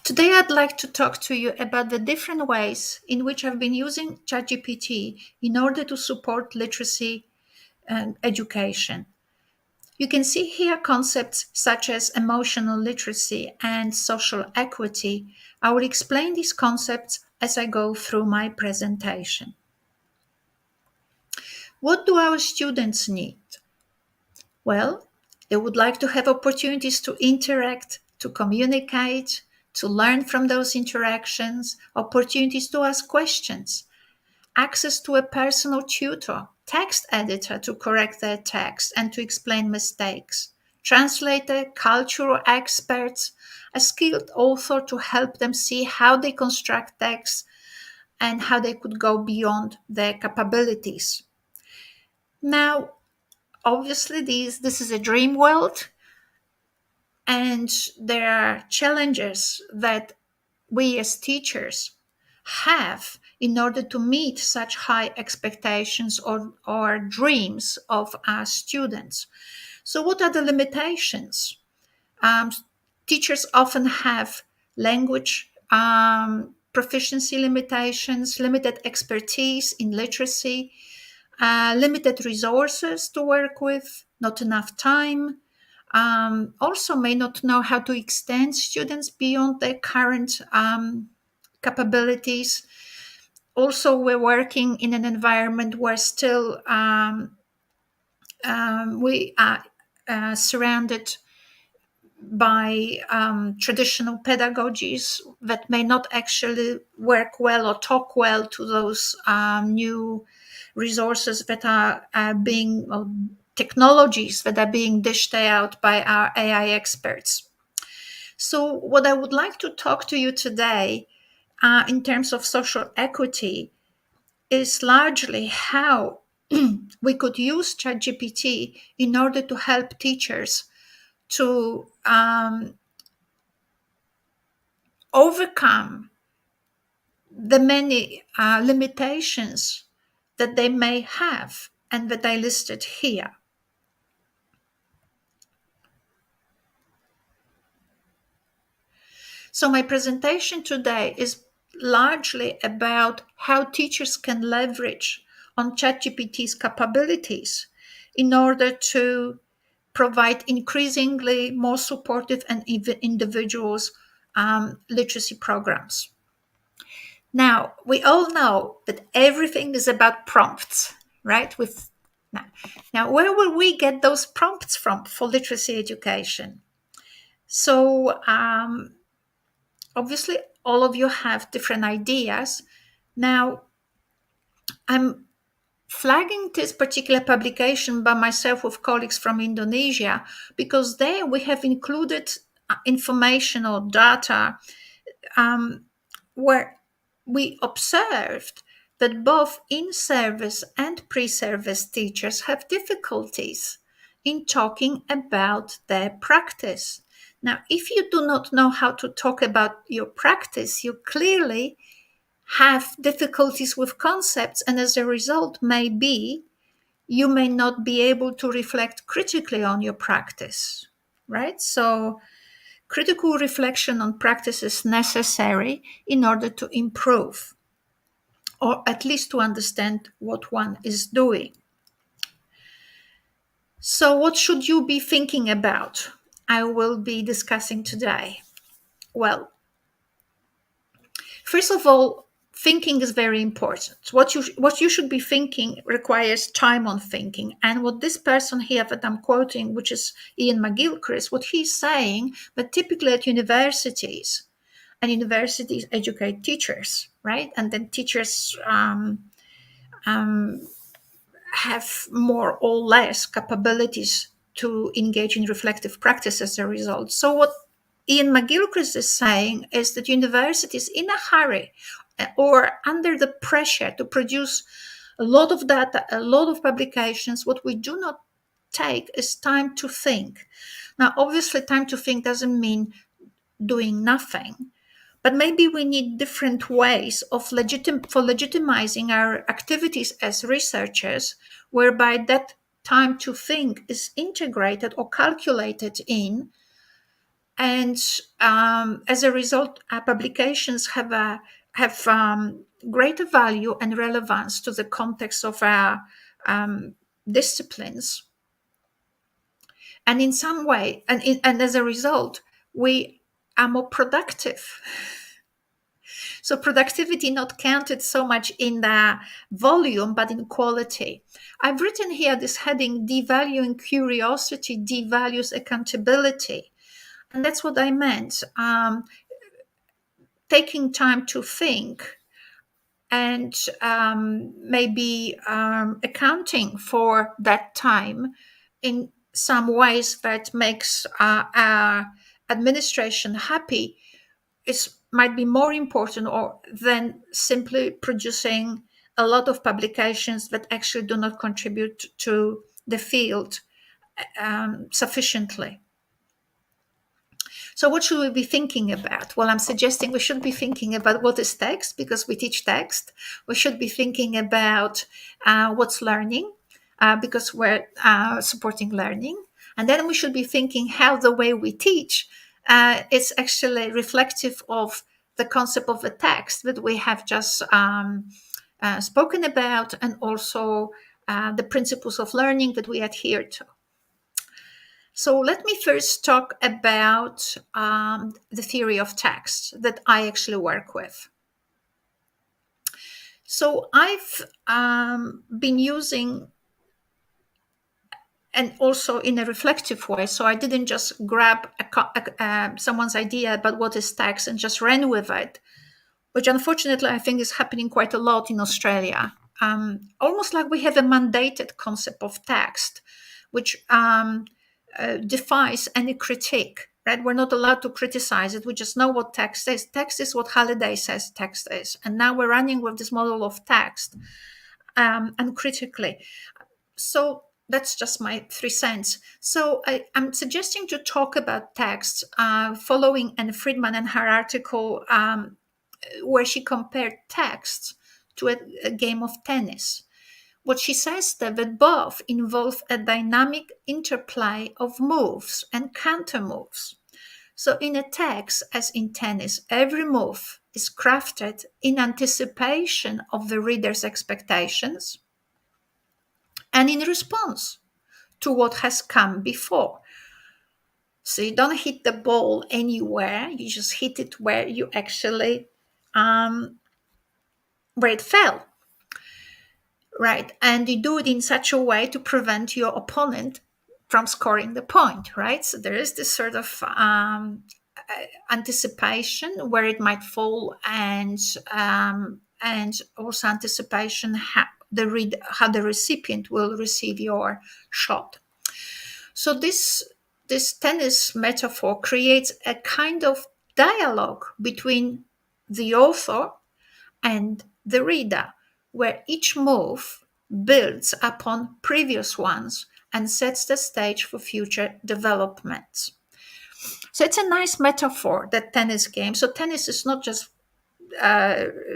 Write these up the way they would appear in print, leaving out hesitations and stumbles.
Today, I'd like to talk to you about the different ways in which I've been using ChatGPT in order to support literacy and education. You can see here concepts such as emotional literacy and social equity. I will explain these concepts as I go through my presentation. What do our students need? Well, they would like to have opportunities to interact, to communicate, to learn from those interactions, opportunities to ask questions, access to a personal tutor, text editor to correct their text and to explain mistakes, translator, cultural experts, a skilled author to help them see how they construct texts and how they could go beyond their capabilities. Now, obviously, this is a dream world, and there are challenges that we as teachers have in order to meet such high expectations or dreams of our students. So, what are the limitations? Um, Teachers often have language proficiency limitations, limited expertise in literacy, limited resources to work with, not enough time. Also, may not know how to extend students beyond their current capabilities. Also, we're working in an environment where still we are surrounded by traditional pedagogies that may not actually work well or talk well to those new resources that are being, or technologies that are being dished out by our AI experts. So, what I would like to talk to you today in terms of social equity is largely how we could use ChatGPT in order to help teachers to overcome the many limitations that they may have and that I listed here. So, my presentation today is largely about how teachers can leverage on ChatGPT's capabilities in order to provide increasingly more supportive and individuals literacy programs. Now, we all know that everything is about prompts, right? Now, where will we get those prompts from for literacy education? So, obviously, all of you have different ideas. Now, I'm flagging this particular publication by myself with colleagues from Indonesia because there we have included information or data where we observed that both in-service and pre-service teachers have difficulties in talking about their practice. Now, if you do not know how to talk about your practice, you clearly have difficulties with concepts, and as a result, maybe you may not be able to reflect critically on your practice, right? So, critical reflection on practice is necessary in order to improve, or at least to understand what one is doing. So, what should you be thinking about? I will be discussing today. Well, first of all, thinking is very important. What you should be thinking requires time on thinking. And what this person here that I'm quoting, which is Ian McGilchrist, what he's saying, but typically at universities, and universities educate teachers, right? And then teachers have more or less capabilities to engage in reflective practice as a result. So what Ian McGilchrist is saying is that universities in a hurry or under the pressure to produce a lot of data, a lot of publications, what we do not take is time to think. Now, obviously, time to think doesn't mean doing nothing, but maybe we need different ways of legitimizing our activities as researchers, whereby that time to think is integrated or calculated in And as a result, our publications have greater value and relevance to the context of our disciplines. And in some way, and as a result, we are more productive. So productivity not counted so much in the volume, but in quality. I've written here this heading: devaluing curiosity devalues accountability. And that's what I meant. Taking time to think and maybe accounting for that time in some ways that makes our administration happy is might be more important or than simply producing a lot of publications that actually do not contribute to the field sufficiently. So what should we be thinking about? Well, I'm suggesting we should be thinking about what is text, because we teach text. We should be thinking about what's learning, because we're supporting learning. And then we should be thinking how the way we teach is actually reflective of the concept of the text that we have just spoken about, and also the principles of learning that we adhere to. So let me first talk about the theory of text that I actually work with. So I've been using, and also in a reflective way, so I didn't just grab someone's idea about what is text and just ran with it, which unfortunately I think is happening quite a lot in Australia. Almost like we have a mandated concept of text, which defies any critique, right? We're not allowed to criticize it. We just know what text is. Text is what Halliday says text is. And now we're running with this model of text uncritically. So that's just my 3 cents. So I'm suggesting to talk about text following Anne Friedman and her article where she compared text to a game of tennis. What she says that both involve a dynamic interplay of moves and counter moves. So in a text, as in tennis, every move is crafted in anticipation of the reader's expectations and in response to what has come before. So you don't hit the ball anywhere, you just hit it where you actually where it fell. Right. And you do it in such a way to prevent your opponent from scoring the point, right? So there is this sort of anticipation where it might fall, and also anticipation how the recipient will receive your shot. So this tennis metaphor creates a kind of dialogue between the author and the reader, where each move builds upon previous ones and sets the stage for future developments. So it's a nice metaphor, that tennis game. So tennis is not just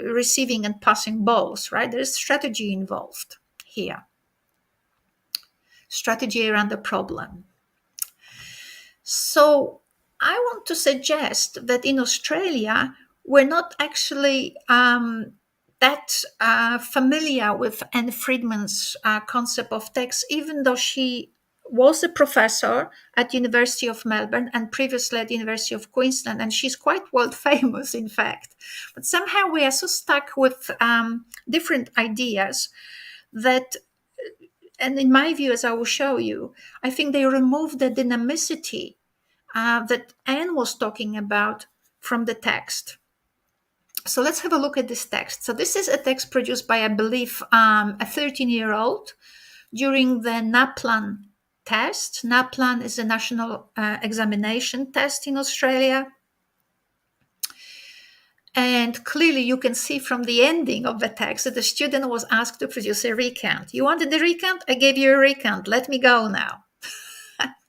receiving and passing balls, right? There's strategy involved here, strategy around the problem. So I want to suggest that in Australia, we're not actually that familiar with Anne Friedman's concept of text, even though she was a professor at University of Melbourne and previously at the University of Queensland, and she's quite world famous, in fact. But somehow we are so stuck with different ideas that, and in my view, as I will show you, I think they remove the dynamicity that Anne was talking about from the text. So let's have a look at this text. So this is a text produced by, I believe, a 13-year-old during the NAPLAN test. NAPLAN is a national examination test in Australia. And clearly you can see from the ending of the text that the student was asked to produce a recount. You wanted a recount? I gave you a recount. Let me go now.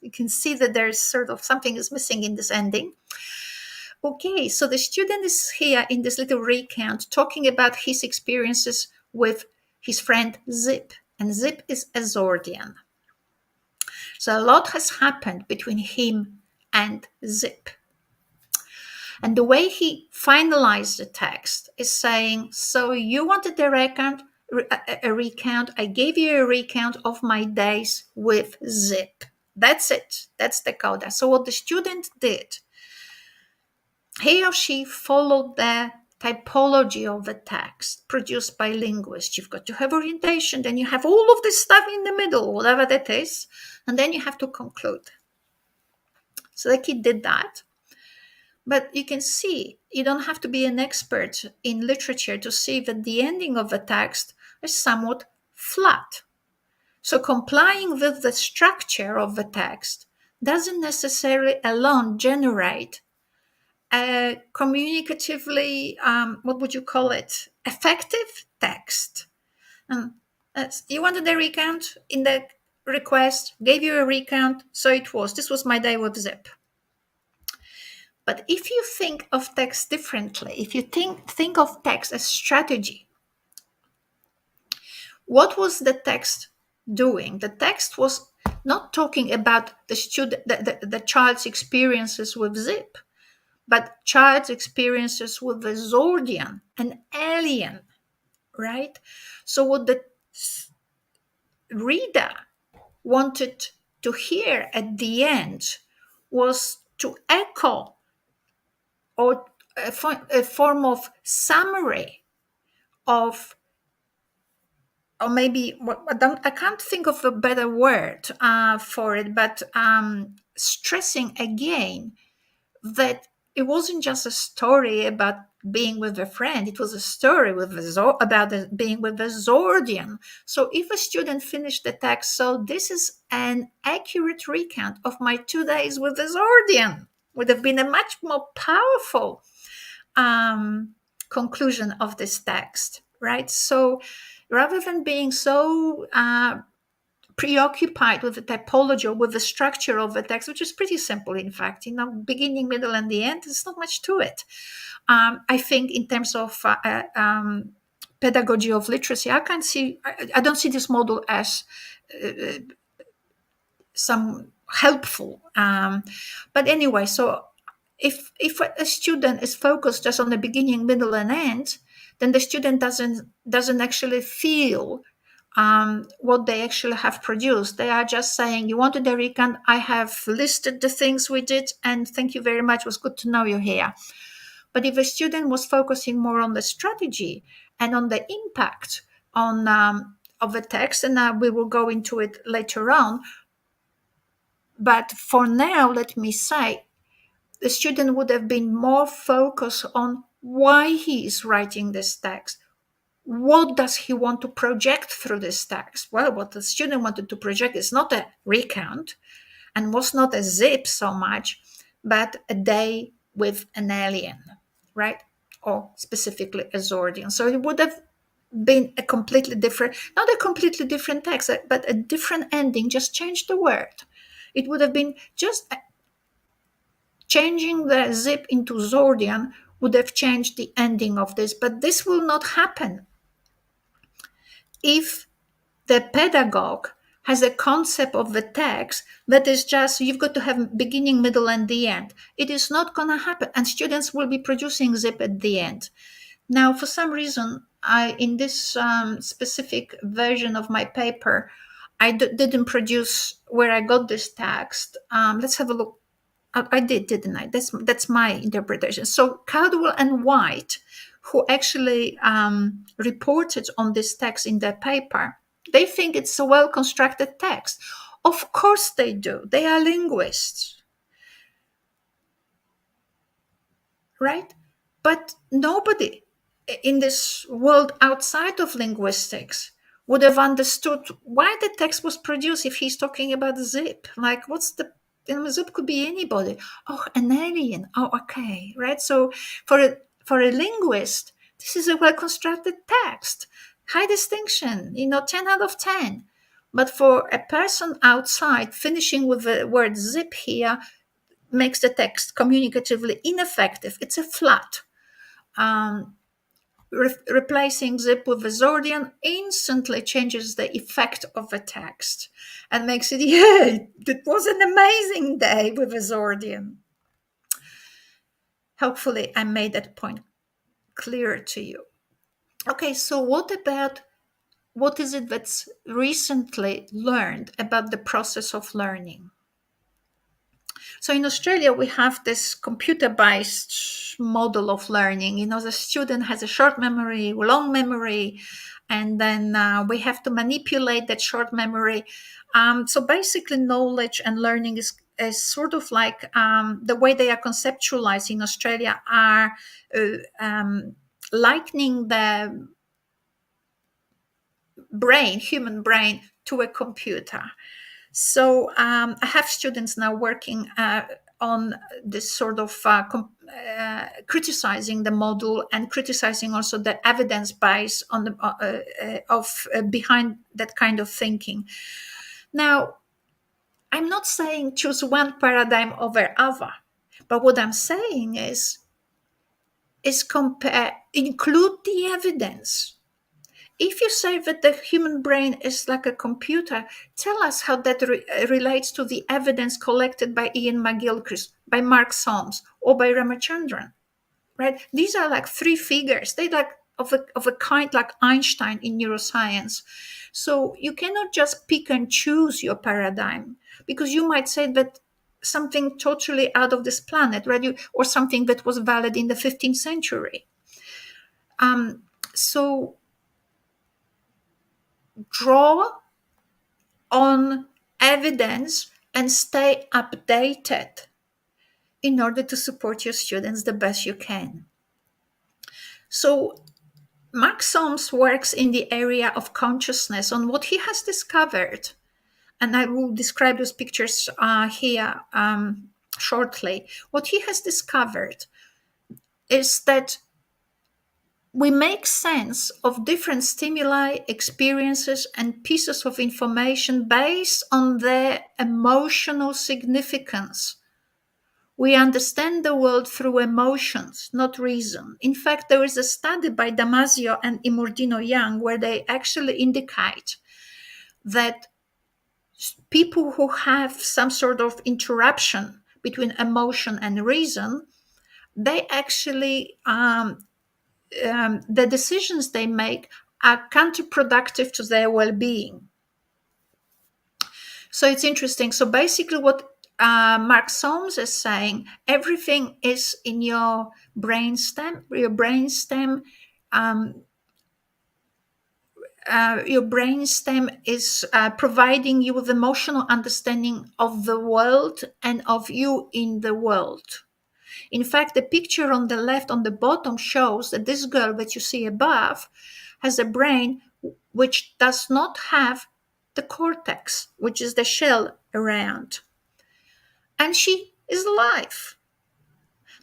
You can see that there's sort of something is missing in this ending. Okay, so the student is here in this little recount talking about his experiences with his friend Zip, and Zip is a Zordian. So a lot has happened between him and Zip. And the way he finalized the text is saying, so you wanted a recount, a recount. I gave you a recount of my days with zip. That's it. That's the coda. So what the student did, he or she followed the typology of the text produced by linguists. You've got to have orientation, then you have all of this stuff in the middle, whatever that is, and then you have to conclude. So the kid did that. But you can see, you don't have to be an expert in literature to see that the ending of the text is somewhat flat. So complying with the structure of the text doesn't necessarily alone generate a communicatively, what would you call it, effective text. You wanted a recount in the request, gave you a recount, so it was. This was my day with zip. But if you think of text differently, if you think of text as strategy, what was the text doing? The text was not talking about the child's experiences with zip, but child's experiences with the Zordian, an alien, right? So what the reader wanted to hear at the end was to echo or a form of summary of, or maybe I can't think of a better word for it, but stressing again that it wasn't just a story about being with a friend. It was a story with being with the Zordian. So if a student finished the text, so this is an accurate recount of my 2 days with the Zordian, would have been a much more powerful conclusion of this text, right? So rather than being so preoccupied with the typology or with the structure of the text, which is pretty simple, in fact, beginning, middle, and the end, there's not much to it. I think in terms of pedagogy of literacy, I don't see this model as some helpful. But anyway, so if a student is focused just on the beginning, middle, and end, then the student doesn't actually feel what they actually have produced. They are just saying, you wanted a recount, I have listed the things we did, and thank you very much, it was good to know you here. But if a student was focusing more on the strategy and on the impact on of the text, and we will go into it later on, but for now, let me say, the student would have been more focused on why he is writing this text. What does he want to project through this text? Well, what the student wanted to project is not a recount and was not a zip so much, but a day with an alien, right? Or specifically a Zordian. So it would have been a completely different, not a completely different text, but a different ending, just change the word. It would have been just changing the zip into Zordian would have changed the ending of this, but this will not happen if the pedagogue has a concept of the text that is just, you've got to have beginning, middle, and the end. It is not going to happen, and students will be producing zip at the end. Now, for some reason, in this specific version of my paper, I didn't produce where I got this text. Let's have a look. I did, didn't I? That's my interpretation. So Caldwell and White, who actually reported on this text in their paper, they think it's a well-constructed text. Of course they do. They are linguists, right? But nobody in this world outside of linguistics would have understood why the text was produced if he's talking about zip. Like, what's the zip could be anybody. Oh, an alien. Oh, okay, right. So for a linguist, this is a well-constructed text. High distinction, 10 out of 10. But for a person outside, finishing with the word zip here makes the text communicatively ineffective. It's a flat. Replacing zip with the Zordian instantly changes the effect of the text and makes it, yeah, it was an amazing day with the Zordian. Hopefully, I made that point clearer to you. Okay, so what is it that's recently learned about the process of learning? So in Australia, we have this computer-based model of learning. The student has a short memory, long memory, and then we have to manipulate that short memory. So basically, knowledge and learning is sort of like the way they are conceptualized in Australia are likening the human brain, to a computer. So I have students now working on this sort of criticizing the model and criticizing also the evidence base on the of behind that kind of thinking. Now, I'm not saying choose one paradigm over other, but what I'm saying is compare, include the evidence. If you say that the human brain is like a computer, tell us how that relates to the evidence collected by Ian McGilchrist, by Mark Solms, or by Ramachandran. Right? These are like three figures. They like of a kind like Einstein in neuroscience. So you cannot just pick and choose your paradigm, because you might say that something totally out of this planet, right? Or something that was valid in the 15th century. So draw on evidence and stay updated in order to support your students the best you can. So Mark Solms works in the area of consciousness on what he has discovered, and I will describe those pictures here shortly. What he has discovered is that we make sense of different stimuli, experiences, and pieces of information based on their emotional significance. We understand the world through emotions, not reason. In fact, there is a study by Damasio and Imordino Young where they actually indicate that people who have some sort of interruption between emotion and reason, they actually the decisions they make are counterproductive to their well-being. So it's interesting. So basically, what Mark Solms is saying, everything is in your brainstem. Your brainstem is providing you with emotional understanding of the world and of you in the world. In fact, the picture on the left on the bottom shows that this girl that you see above has a brain which does not have the cortex, which is the shell around. And she is alive.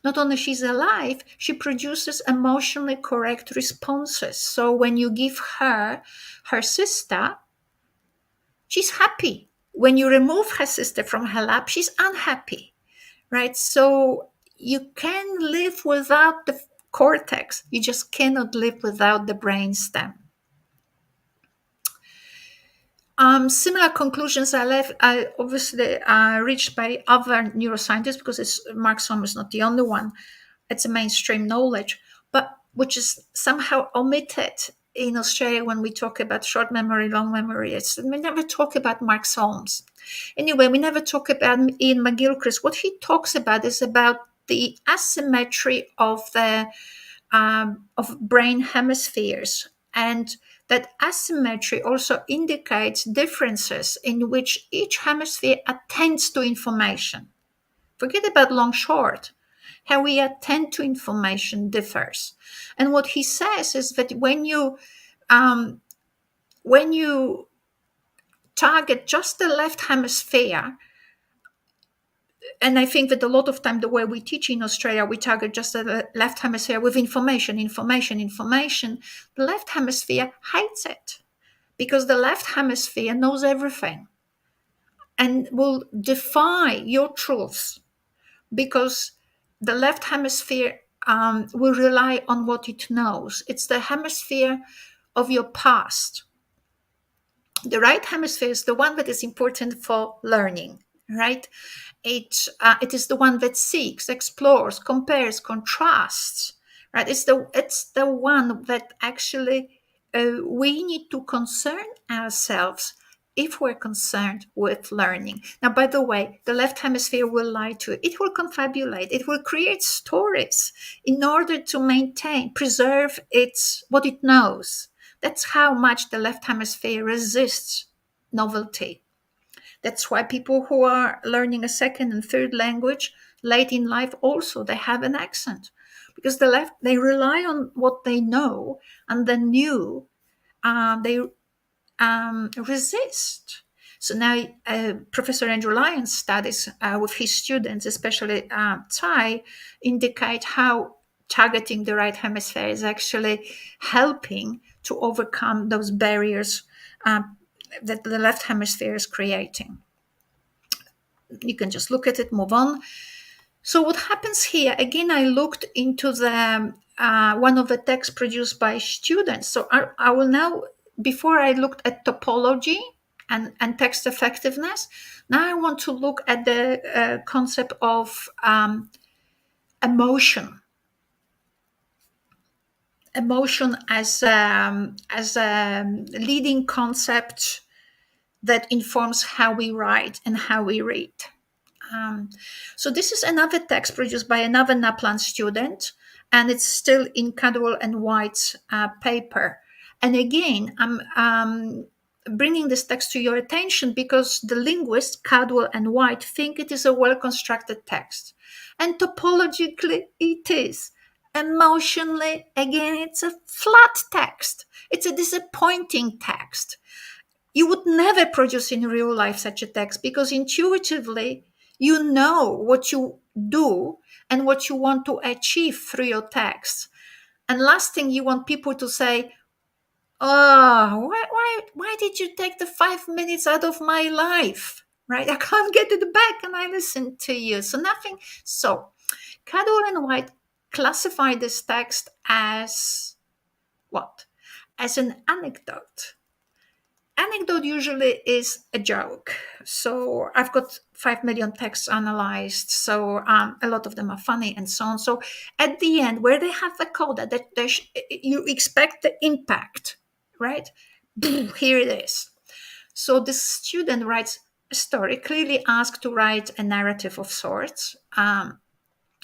Not only she's alive, she produces emotionally correct responses. So when you give her her sister, she's happy. When you remove her sister from her lap, she's unhappy, right? So you can live without the cortex. You just cannot live without the brainstem. Similar conclusions are obviously reached by other neuroscientists, because Mark Solms is not the only one. It's a mainstream knowledge, but which is somehow omitted in Australia when we talk about short memory, long memory. We never talk about Mark Solms. Anyway, we never talk about Ian McGilchrist. What he talks about is about the asymmetry of the of brain hemispheres, and that asymmetry also indicates differences in which each hemisphere attends to information. Forget about long short. How we attend to information differs. And what he says is that when you target just the left hemisphere, and I think that a lot of time the way we teach in Australia, we target just the left hemisphere with information. The left hemisphere hates it, because the left hemisphere knows everything and will defy your truths, because the left hemisphere will rely on what it knows. It's the hemisphere of your past. The right hemisphere is the one that is important for learning. right? It is the one that seeks, explores, compares, contrasts, right? It's the one that actually we need to concern ourselves if we're concerned with learning. Now, by the way, the left hemisphere will lie to you. It will confabulate. It will create stories in order to preserve what it knows. That's how much the left hemisphere resists novelty. That's why people who are learning a second and third language late in life also they have an accent, because the left they rely on what they know, and the new they resist. So now Professor Andrew Lyon's studies with his students, especially Thai, indicate how targeting the right hemisphere is actually helping to overcome those barriers that the left hemisphere is creating. You can just look at it, move on. So what happens here? Again, I looked into the one of the texts produced by students. So I will now, before I looked at topology and text effectiveness, now I want to look at the concept of emotion. Emotion as a leading concept that informs how we write and how we read. So this is another text produced by another NAPLAN student, and it's still in Cadwell and White's paper. And again, I'm bringing this text to your attention because the linguists Cadwell and White think it is a well-constructed text. And topologically, it is. Emotionally, again, it's a flat text. It's a disappointing text. You would never produce in real life such a text because intuitively you know what you do and what you want to achieve through your text. And last thing, you want people to say, oh, why did you take the 5 minutes out of my life? Right? I can't get it back and I listened to you. So nothing. So Cadwell and White classify this text as what? As an anecdote. Anecdote usually is a joke. So I've got 5 million texts analyzed. So a lot of them are funny and so on. So at the end, where they have the coda, that you expect the impact, right? Here it is. So the student writes a story, clearly asked to write a narrative of sorts.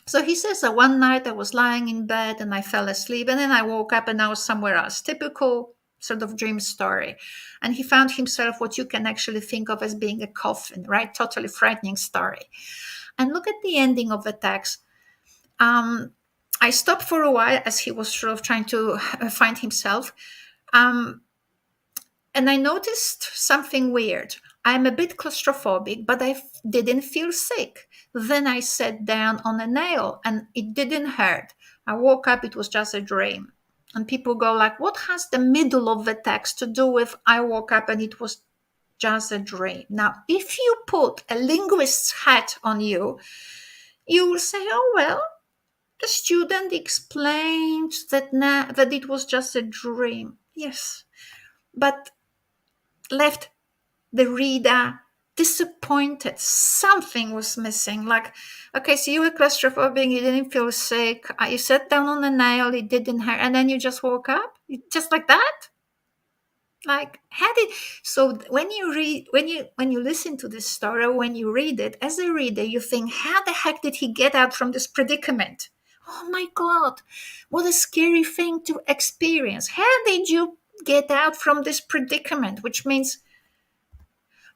So he says that one night I was lying in bed and I fell asleep, and then I woke up and I was somewhere else. Typical sort of dream story. And he found himself what you can actually think of as being a coffin, right? Totally frightening story. And look at the ending of the text. I stopped for a while as he was sort of trying to find himself. And I noticed something weird. I'm a bit claustrophobic, but I didn't feel sick. Then I sat down on a nail and it didn't hurt. I woke up, it was just a dream. And people go like, what has the middle of the text to do with I woke up and it was just a dream? Now, if you put a linguist's hat on you, you will say, oh, well, the student explained that it was just a dream. Yes, but left the reader disappointed. Something was missing. Like, okay, so you were claustrophobic, you didn't feel sick, you sat down on a nail, it didn't hurt, and then you just woke up? Just like that? Like, how did so when you read when you listen to this story, when you read it as a reader, you think, how the heck did he get out from this predicament? Oh my god, what a scary thing to experience. How did you get out from this predicament? Which means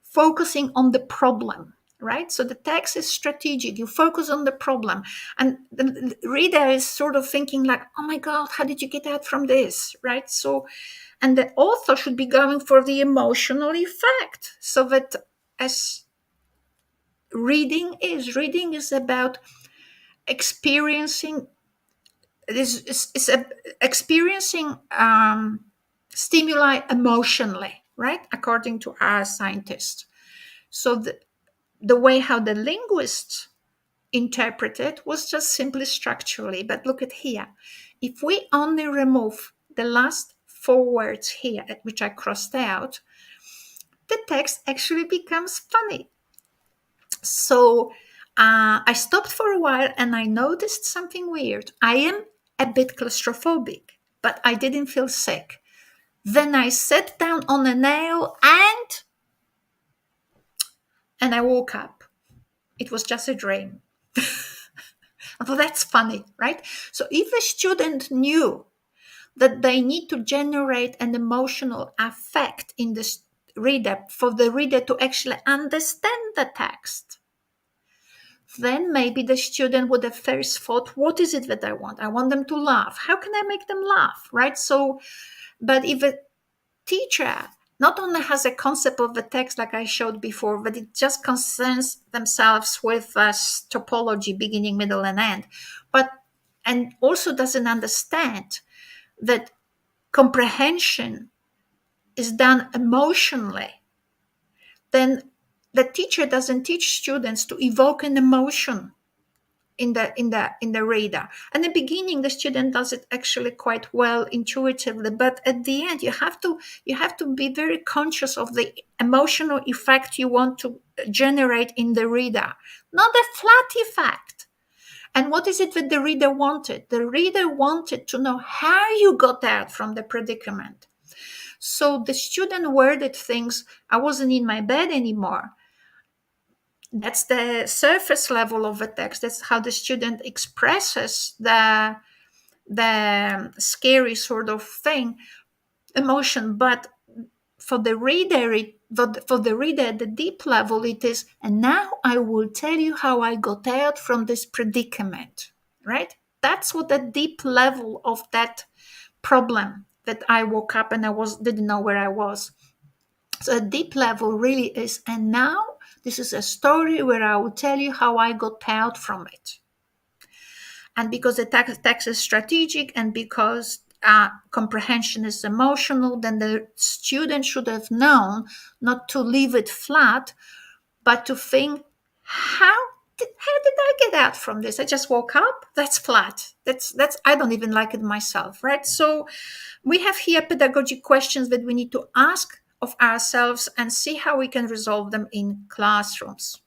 focusing on the problem, right? So the text is strategic. You focus on the problem. And the reader is sort of thinking like, oh my God, how did you get out from this, right? So, and the author should be going for the emotional effect, so that as reading is about experiencing experiencing stimuli emotionally, right? According to our scientists. So the way how the linguists interpret it was just simply structurally. But look at here. If we only remove the last 4 words here, which I crossed out, the text actually becomes funny. So I stopped for a while and I noticed something weird. I am a bit claustrophobic, but I didn't feel sick. Then I sat down on a nail and I woke up. It was just a dream. Well, that's funny, right? So if a student knew that they need to generate an emotional affect in the reader for the reader to actually understand the text, then maybe the student would have first thought, what is it that I want? I want them to laugh. How can I make them laugh, right? So, but if a teacher not only has a concept of the text like I showed before, but it just concerns themselves with topology, beginning, middle, and end, but and also doesn't understand that comprehension is done emotionally, then the teacher doesn't teach students to evoke an emotion in the reader. And in the beginning, the student does it actually quite well intuitively, but at the end, you have to be very conscious of the emotional effect you want to generate in the reader, not a flat effect. And what is it that the reader wanted? The reader wanted to know how you got out from the predicament. So the student worded things, I wasn't in my bed anymore. That's the surface level of the text. That's how the student expresses the scary sort of thing, emotion. But for the reader, at the deep level, it is, and now I will tell you how I got out from this predicament, right? That's what the deep level of that problem that I woke up and didn't know where I was. So a deep level really is, and now this is a story where I will tell you how I got out from it. And because the text is strategic and because comprehension is emotional, then the student should have known not to leave it flat, but to think, how did I get out from this? I just woke up. That's flat. That's I don't even like it myself, right? So we have here pedagogic questions that we need to ask of ourselves and see how we can resolve them in classrooms.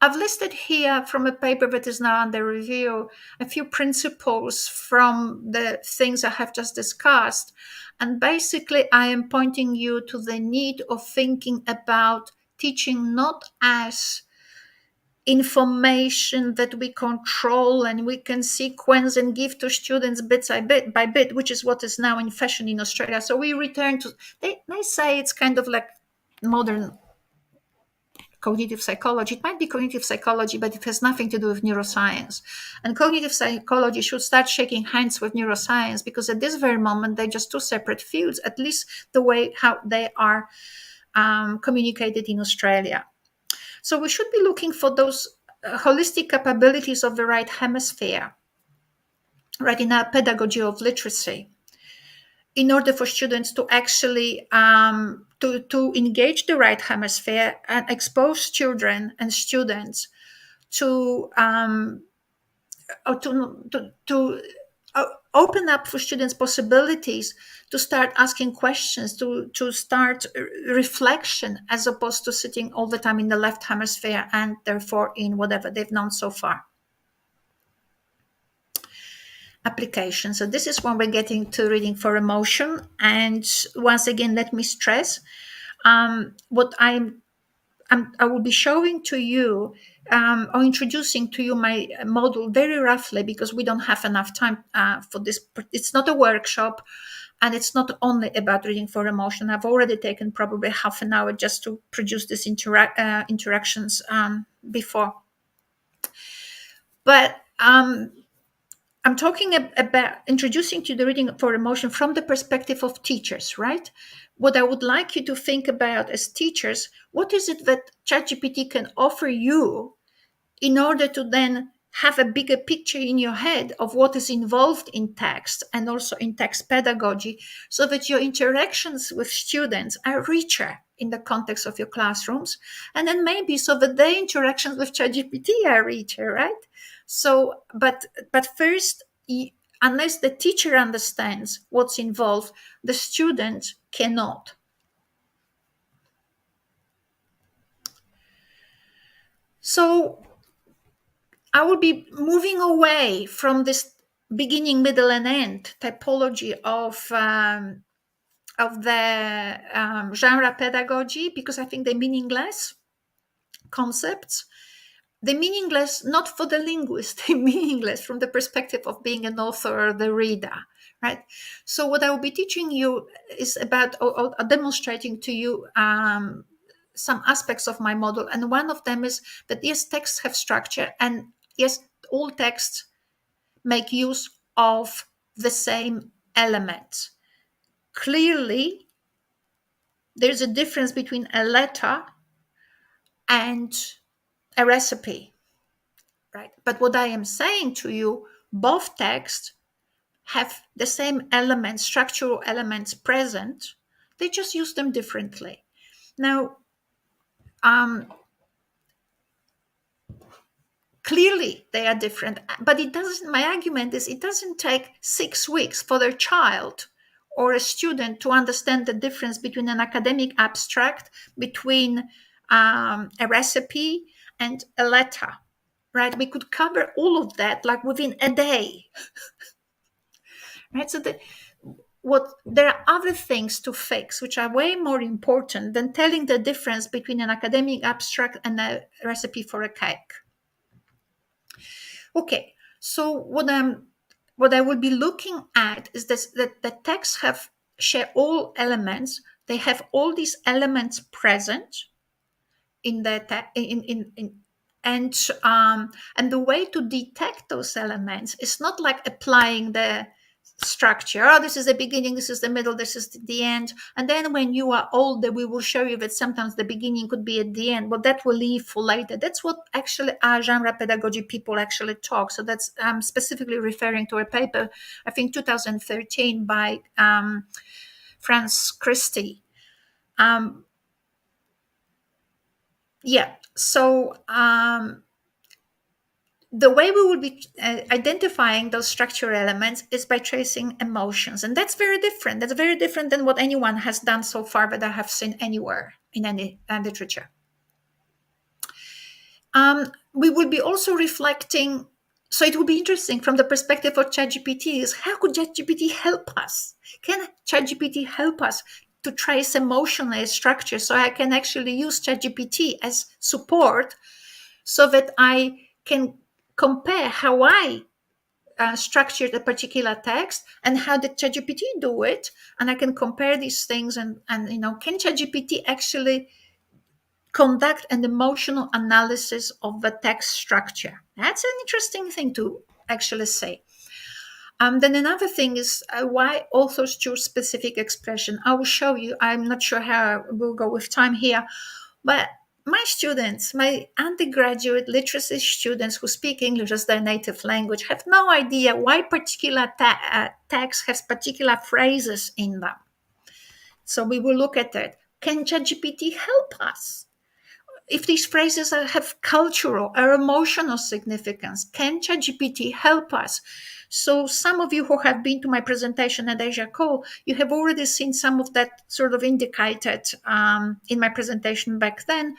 I've listed here from a paper that is now under review a few principles from the things I have just discussed. And basically, I am pointing you to the need of thinking about teaching not as information that we control and we can sequence and give to students bit by bit, which is what is now in fashion in Australia. So we return to, they say it's kind of like modern cognitive psychology. It might be cognitive psychology, but it has nothing to do with neuroscience. And cognitive psychology should start shaking hands with neuroscience, because at this very moment, they're just two separate fields, at least the way how they are communicated in Australia. So we should be looking for those holistic capabilities of the right hemisphere, right, in our pedagogy of literacy, in order for students to actually to engage the right hemisphere and expose children and students to open up for students possibilities to start asking questions, to start reflection, as opposed to sitting all the time in the left hemisphere and therefore in whatever they've known so far. Application. So this is when we're getting to reading for emotion. And once again, let me stress what I will be showing to you or introducing to you my model very roughly, because we don't have enough time for this. It's not a workshop, and it's not only about reading for emotion. I've already taken probably half an hour just to produce these interactions before. But I'm talking about introducing to the reading for emotion from the perspective of teachers, right? What I would like you to think about as teachers, what is it that ChatGPT can offer you in order to then have a bigger picture in your head of what is involved in text and also in text pedagogy, so that your interactions with students are richer in the context of your classrooms, and then maybe so that their interactions with ChatGPT are richer, right? So, but first, unless the teacher understands what's involved, the student cannot. So I will be moving away from this beginning, middle, and end typology of the genre pedagogy, because I think they're meaningless concepts. They're meaningless not for the linguist, they're meaningless from the perspective of being an author or the reader, right? So what I will be teaching you is about, or demonstrating to you, some aspects of my model. And one of them is that yes, texts have structure, and yes, all texts make use of the same elements. Clearly, there's a difference between a letter and a recipe, right? But what I am saying to you, both texts have the same elements, structural elements present. They just use them differently. Now, um, clearly they are different, but it doesn't. My argument is it doesn't take 6 weeks for their child or a student to understand the difference between an academic abstract, between a recipe and a letter, right? We could cover all of that like within a day, right? So what there are other things to fix which are way more important than telling the difference between an academic abstract and a recipe for a cake. Okay, so what I will be looking at is this, that the texts have share all elements. They have all these elements present in the in and the way to detect those elements is not like applying the structure. Oh, this is the beginning, this is the middle, this is the end, and then when you are older we will show you that sometimes the beginning could be at the end, but that will leave for later. That's what actually our genre pedagogy people actually talk. So that's specifically referring to a paper, I think 2013, by Franz Christie. Yeah, so the way we will be identifying those structural elements is by tracing emotions, and that's very different. That's very different than what anyone has done so far that I have seen anywhere in any literature. We will be also reflecting. So it will be interesting from the perspective of ChatGPT is how could ChatGPT help us? Can ChatGPT help us to trace emotional structure, so I can actually use ChatGPT as support so that I can compare how I structured a particular text and how did ChatGPT do it, and I can compare these things, and can ChatGPT actually conduct an emotional analysis of the text structure? That's an interesting thing to actually say. Then another thing is why authors choose specific expression. I will show you. I'm not sure how we'll go with time here, but my students, my undergraduate literacy students who speak English as their native language, have no idea why particular text has particular phrases in them. So we will look at it. Can ChatGPT help us? If these phrases have cultural or emotional significance, can ChatGPT help us? So some of you who have been to my presentation at Asia Call, you have already seen some of that sort of indicated in my presentation back then.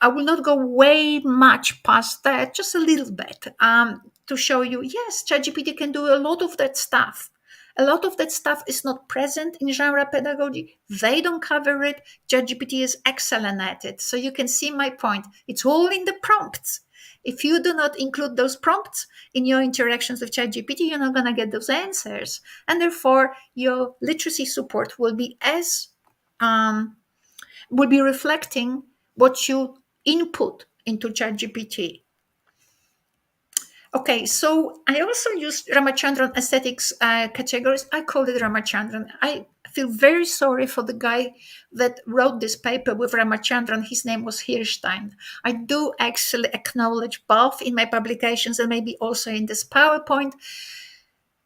I will not go way much past that, just a little bit, to show you, yes, ChatGPT can do a lot of that stuff. A lot of that stuff is not present in genre pedagogy. They don't cover it. ChatGPT is excellent at it. So you can see my point. It's all in the prompts. If you do not include those prompts in your interactions with ChatGPT, you're not going to get those answers. And therefore, your literacy support will be reflecting what you input into ChatGPT. Okay, so I also used Ramachandran aesthetics categories. I called it Ramachandran. I feel very sorry for the guy that wrote this paper with Ramachandran. His name was Hirstein. I do actually acknowledge both in my publications and maybe also in this PowerPoint.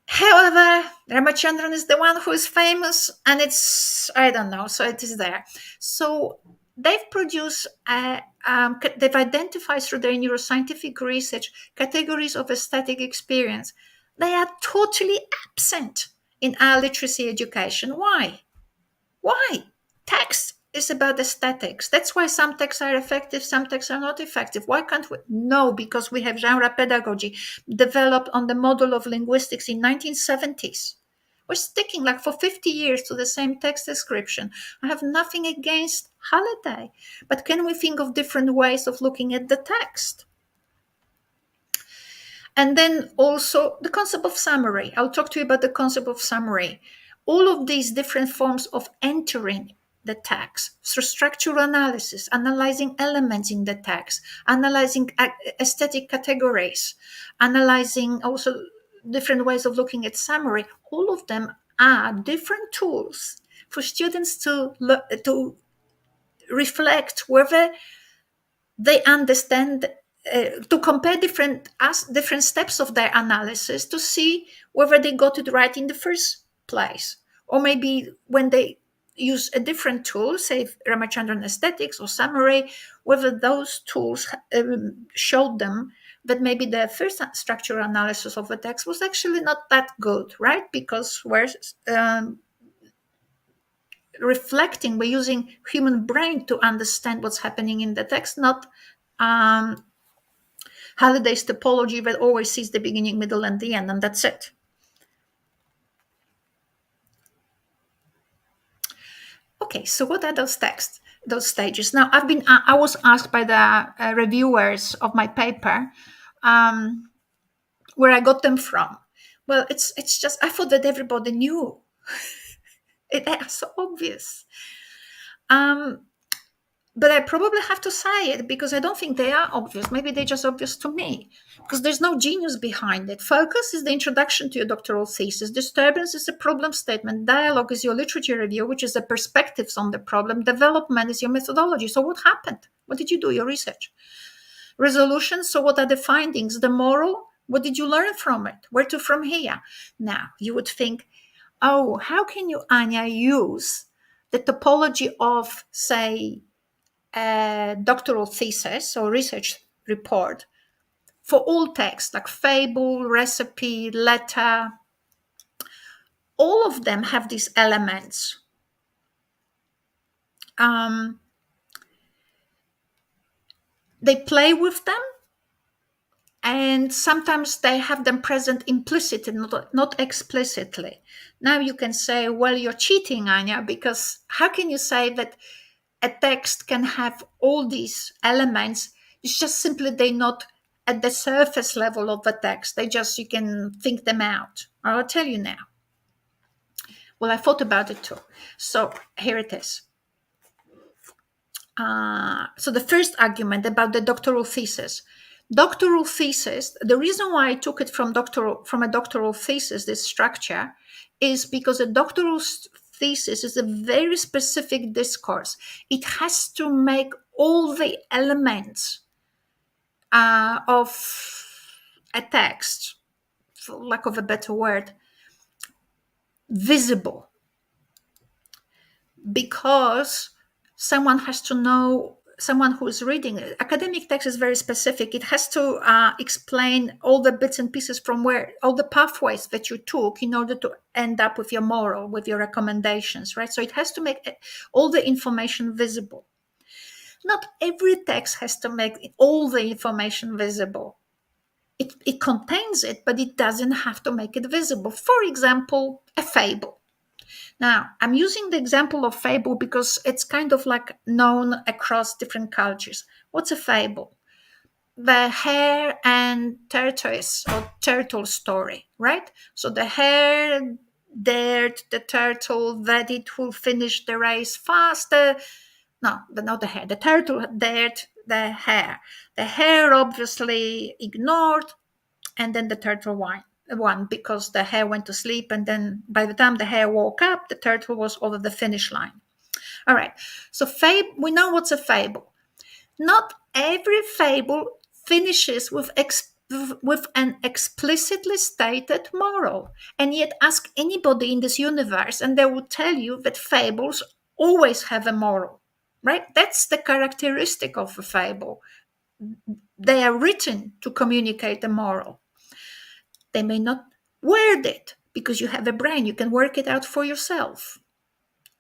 However, Ramachandran is the one who is famous, and it's, I don't know, so it is there. So they've produced, they've identified through their neuroscientific research categories of aesthetic experience. They are totally absent in our literacy education. Why? Why? Text is about aesthetics. That's why some texts are effective, some texts are not effective. Why can't we? No, because we have genre pedagogy developed on the model of linguistics in 1970s. We're sticking like for 50 years to the same text description. I have nothing against holiday, but can we think of different ways of looking at the text? And then also the concept of summary. I'll talk to you about the concept of summary. All of these different forms of entering the text through structural analysis, analyzing elements in the text, analyzing aesthetic categories, analyzing also different ways of looking at summary. All of them are different tools for students to reflect whether they understand, to compare different steps of their analysis to see whether they got it right in the first place, or maybe when they use a different tool, say Ramachandran aesthetics or summary, whether those tools showed them that maybe the first structural analysis of the text was actually not that good, right? Because we're reflecting, we're using human brain to understand what's happening in the text, not um, Halliday's topology that always sees the beginning, middle, and the end, and that's it. Okay, so what are those texts, those stages? Now, I was asked by the reviewers of my paper where I got them from. Well, it's just I thought that everybody knew. It's so obvious. But I probably have to say it because I don't think they are obvious. Maybe they're just obvious to me because there's no genius behind it. Focus is the introduction to your doctoral thesis. Disturbance is a problem statement. Dialogue is your literature review, which is the perspectives on the problem. Development is your methodology. So what happened? What did you do? Your research. Resolution. So what are the findings? The moral. What did you learn from it? Where to from here? Now you would think, oh, how can you, Ania, use the topology of, say, a doctoral thesis or research report for all text like fable, recipe, letter? All of them have these elements. They play with them, and sometimes they have them present implicitly, not explicitly. Now you can say, well, you're cheating, Ania, because how can you say that a text can have all these elements? It's just simply they're not at the surface level of the text. You can think them out. I'll tell you now. Well, I thought about it too. So here it is. So the first argument about the doctoral thesis. Doctoral thesis, the reason why I took it from a doctoral thesis, this structure, is because a doctoral thesis is a very specific discourse. It has to make all the elements of a text, for lack of a better word, visible, because someone has to know, someone who is reading academic text is very specific. It has to explain all the bits and pieces from where all the pathways that you took in order to end up with your moral, with your recommendations, right? So it has to make all the information visible. Not every text has to make all the information visible. It contains it, but it doesn't have to make it visible. For example, a fable. Now, I'm using the example of fable because it's kind of like known across different cultures. What's a fable? The hare and tortoise or turtle story, right? So the hare dared the turtle that it will finish the race faster. No, but not the hare. The turtle dared the hare. The hare obviously ignored, and then the turtle won because the hare went to sleep, and then by the time the hare woke up, the turtle was over the finish line. All right, so we know what's a fable. Not every fable finishes with an explicitly stated moral, and yet ask anybody in this universe and they will tell you that fables always have a moral, right? That's the characteristic of a fable. They are written to communicate a moral. They may not word it because you have a brain, you can work it out for yourself.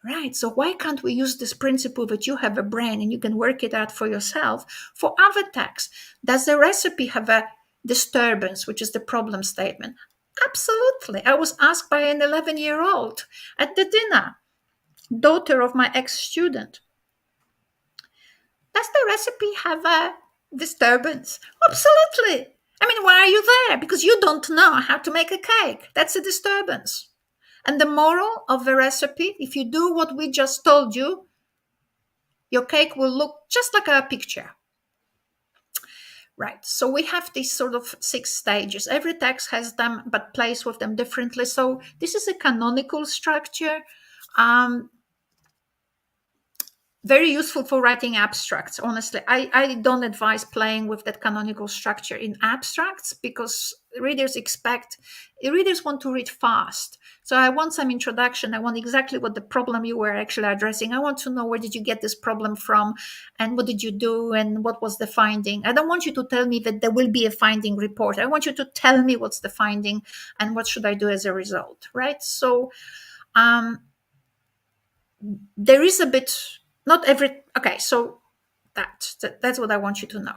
Right. So why can't we use this principle that you have a brain and you can work it out for yourself for other texts? Does the recipe have a disturbance, which is the problem statement? Absolutely. I was asked by an 11-year-old at the dinner, daughter of my ex-student, does the recipe have a disturbance? Absolutely. I mean, why are you there? Because you don't know how to make a cake. That's a disturbance. And the moral of the recipe, if you do what we just told you, your cake will look just like a picture. Right. So we have these sort of 6 stages. Every text has them, but plays with them differently. So this is a canonical structure. Um, Very useful for writing abstracts. Honestly, I don't advise playing with that canonical structure in abstracts because readers want to read fast. So I want some introduction. I want exactly what the problem you were actually addressing. I want to know, where did you get this problem from, and what did you do, and what was the finding. I don't want you to tell me that there will be a finding report. I want you to tell me what's the finding and what should I do as a result, right? So um, there is a bit, not every, okay, so that's what I want you to know.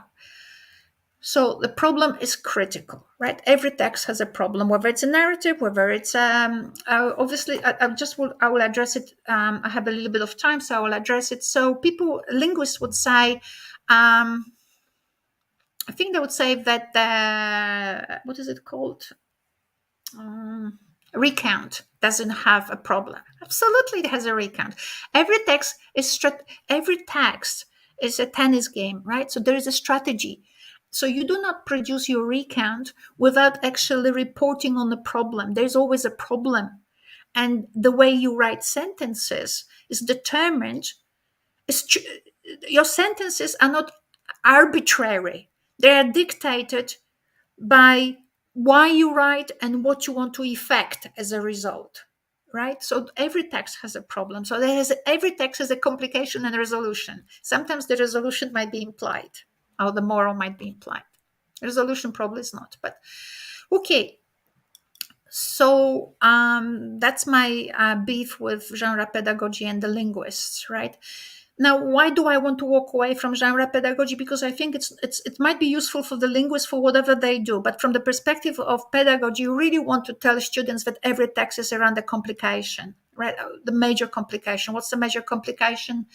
So the problem is critical, right? Every text has a problem, whether it's a narrative, whether it's obviously I will address it. I have a little bit of time, so I will address it. So linguists would say, I think they would say that what is it called, um, recount doesn't have a problem. Absolutely, it has a recount. Every text is a tennis game, right? So there is a strategy. So you do not produce your recount without actually reporting on the problem. There's always a problem, and the way you write sentences is determined. Is your sentences are not arbitrary. They are dictated by why you write and what you want to effect as a result, right? So every text has a problem. So every text has a complication and a resolution. Sometimes the resolution might be implied, or the moral might be implied. The resolution probably is not, but okay. So that's my beef with genre pedagogy and the linguists, right? Now, why do I want to walk away from genre pedagogy? Because I think it might be useful for the linguists for whatever they do, but from the perspective of pedagogy, you really want to tell students that every text is around a complication, right? The major complication. What's the major complication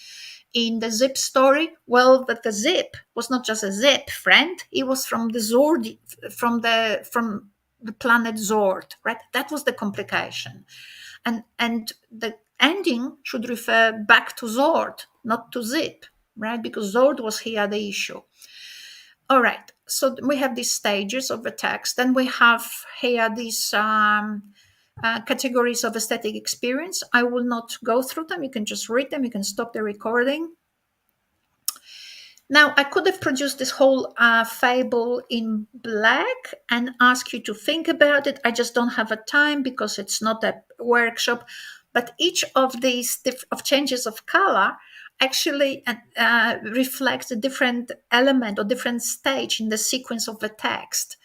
in the zip story? Well, that the zip was not just a zip, friend. It was from the Zord, from the planet Zord, right? That was the complication, and the ending should refer back to Zord, not to Zip, right? Because Zord was here the issue. All right, so we have these stages of the text. Then we have here these categories of aesthetic experience. I will not go through them. You can just read them. You can stop the recording. Now, I could have produced this whole fable in black and ask you to think about it. I just don't have a time because it's not a workshop. But each of these of changes of color actually reflects a different element or different stage in the sequence of the text.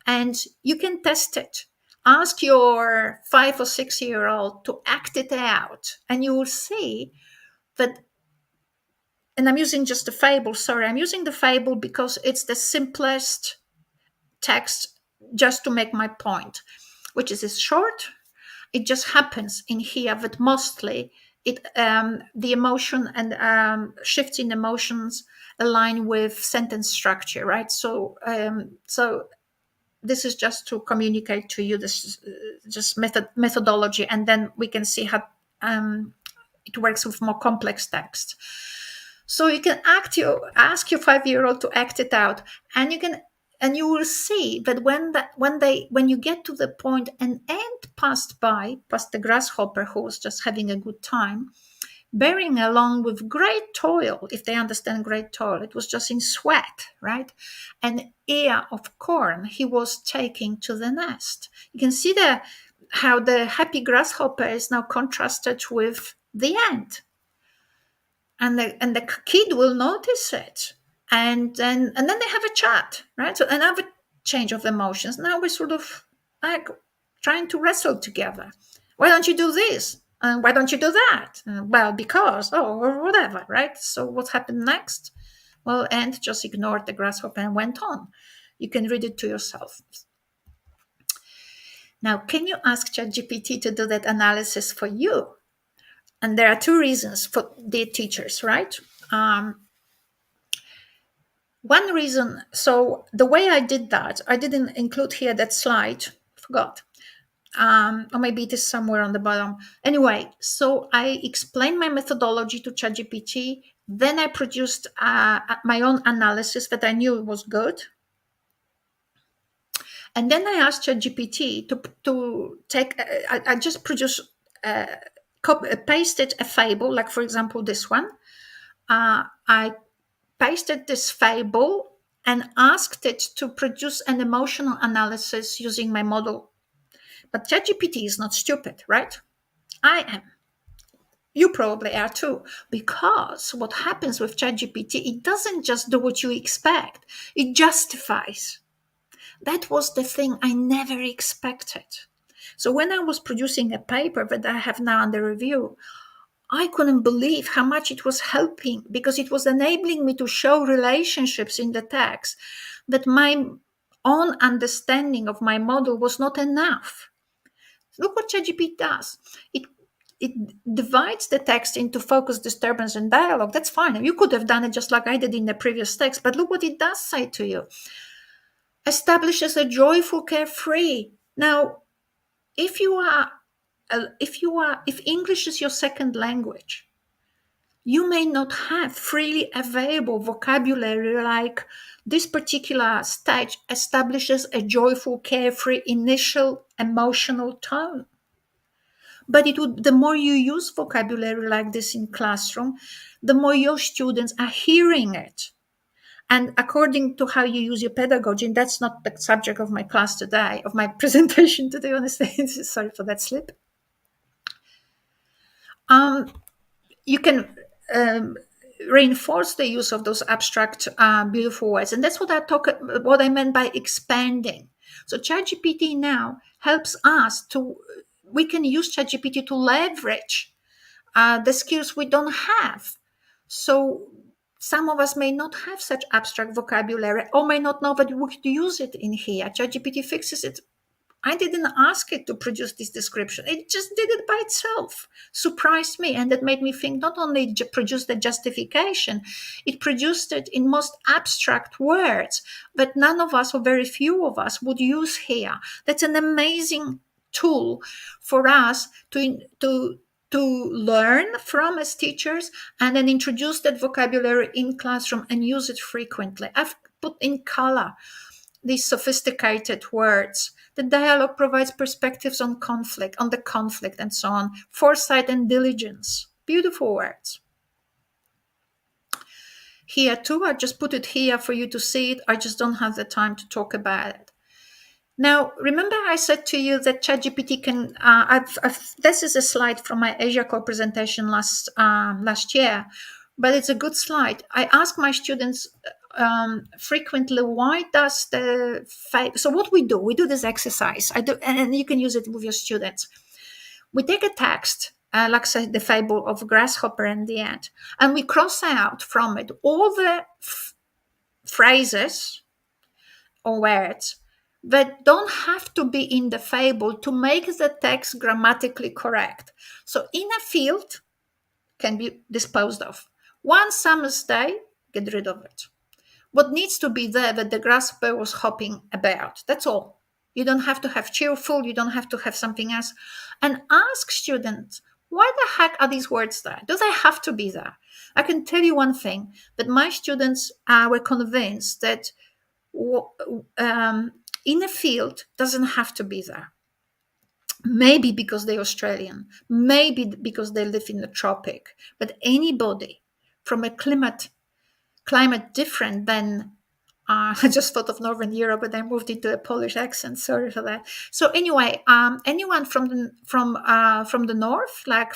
And you can test it. Ask your 5 or 6-year-old to act it out, and you will see that. And I'm using just the fable. Sorry, I'm using the fable because it's the simplest text just to make my point, which is short. It just happens in here that mostly the emotion and shifts in emotions align with sentence structure, right? So this is just to communicate to you this just methodology, and then we can see how it works with more complex text. So you can ask your 5-year-old to act it out, and you will see that when you get to the point an ant passed past the grasshopper who was just having a good time, bearing along with great toil, if they understand great toil, it was just in sweat, right? An ear of corn he was taking to the nest. You can see how the happy grasshopper is now contrasted with the ant, and the kid will notice it, and then they have a chat, right? So another change of emotions. Now we're sort of like trying to wrestle together. Why don't you do this? Why don't you do that? Well, because, or whatever, right? So what happened next? Well, Ant just ignored the grasshopper and went on. You can read it to yourself. Now, can you ask ChatGPT to do that analysis for you? And there are two reasons for the teachers, right? One reason, so the way I did that, I didn't include here that slide, forgot. Or maybe it is somewhere on the bottom. Anyway, so I explained my methodology to ChatGPT. Then I produced my own analysis that I knew was good. And then I asked ChatGPT to take, I just produced, pasted a fable, like for example, this one. I pasted this fable and asked it to produce an emotional analysis using my model. But ChatGPT is not stupid, right? I am. You probably are too. Because what happens with ChatGPT, it doesn't just do what you expect, it justifies. That was the thing I never expected. So when I was producing a paper that I have now under review, I couldn't believe how much it was helping because it was enabling me to show relationships in the text that my own understanding of my model was not enough. Look what ChatGPT does. It divides the text into focus, disturbance, and dialogue. That's fine. You could have done it just like I did in the previous text, but look what it does say to you. Establishes a joyful, carefree. Now, if English is your second language, you may not have freely available vocabulary like this particular stage establishes a joyful, carefree initial emotional tone. But the more you use vocabulary like this in classroom, the more your students are hearing it. And according to how you use your pedagogy, and that's not the subject of my class today, of my presentation today, honestly, sorry for that slip. You can reinforce the use of those abstract, beautiful words, and that's what I meant by expanding. So ChatGPT now helps us to. We can use ChatGPT to leverage the skills we don't have. So some of us may not have such abstract vocabulary or may not know that we could use it in here. ChatGPT fixes it. I didn't ask it to produce this description. It just did it by itself. Surprised me. And that made me think not only produced the justification, it produced it in most abstract words that none of us or very few of us would use here. That's an amazing tool for us to learn from as teachers and then introduce that vocabulary in classroom and use it frequently. I've put in color these sophisticated words. The dialogue provides perspectives on the conflict and so on. Foresight and diligence. Beautiful words. Here too, I just put it here for you to see it. I just don't have the time to talk about it. Now, remember I said to you that ChatGPT can, this is a slide from my Asia Core presentation last year, but it's a good slide. I ask my students frequently, why does so what we do this exercise, and you can use it with your students. We take a text, like say the fable of grasshopper and the ant, and we cross out from it all the phrases or words that don't have to be in the fable to make the text grammatically correct. So in a field can be disposed of. One summer's day, get rid of it. What needs to be there that the grasshopper was hopping about. That's all. You don't have to have cheerful, you don't have to have something else. And ask students, why the heck are these words there? Do they have to be there? I can tell you one thing, that my students were convinced that in a field doesn't have to be there. Maybe because they're Australian, maybe because they live in the tropic, but anybody from a climate different than I just thought of Northern Europe, but I moved into a Polish accent. Sorry for that. So anyway, anyone from the north, like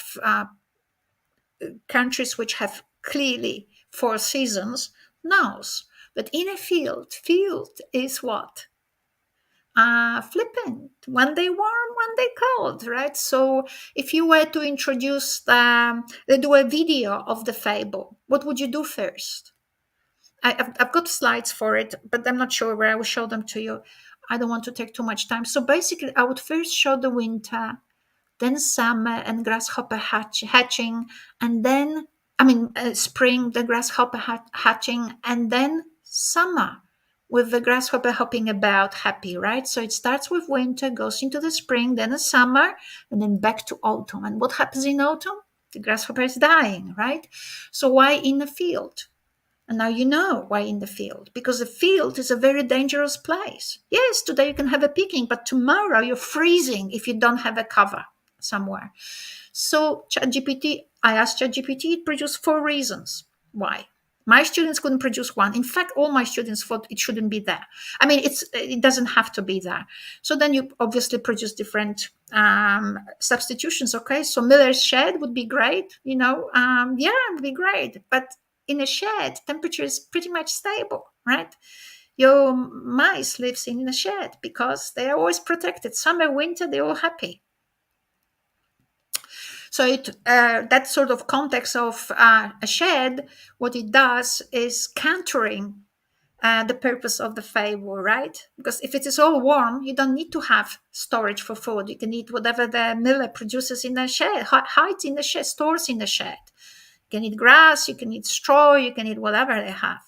countries which have clearly 4 seasons, knows. But in a field is what? Flippant. One day warm, one day cold, right? So if you were to introduce do a video of the fable, what would you do first? I've got slides for it, but I'm not sure where I will show them to you. I don't want to take too much time. So basically, I would first show the winter, then summer and grasshopper hatching, and then, spring, the grasshopper hatching, and then summer with the grasshopper hopping about happy, right? So it starts with winter, goes into the spring, then a summer, and then back to autumn. And what happens in autumn? The grasshopper is dying, right? So why in the field? And now you know why in the field, because the field is a very dangerous place. Yes, today you can have a picnic, but tomorrow you're freezing if you don't have a cover somewhere. So ChatGPT, I asked ChatGPT, it produced 4 reasons why. My students couldn't produce one. In fact, all my students thought it shouldn't be there. It doesn't have to be there. So then you obviously produce different substitutions. Okay, so Miller's shed would be great. Yeah, it would be great. But in a shed, temperature is pretty much stable, right? Your mice lives in a shed because they are always protected. Summer, winter, they're all happy. So that sort of context of a shed, what it does is countering the purpose of the fable, right? Because if it is all warm, you don't need to have storage for food. You can eat whatever the miller produces in the shed, hides in the shed, stores in the shed. You can eat grass, you can eat straw, you can eat whatever they have.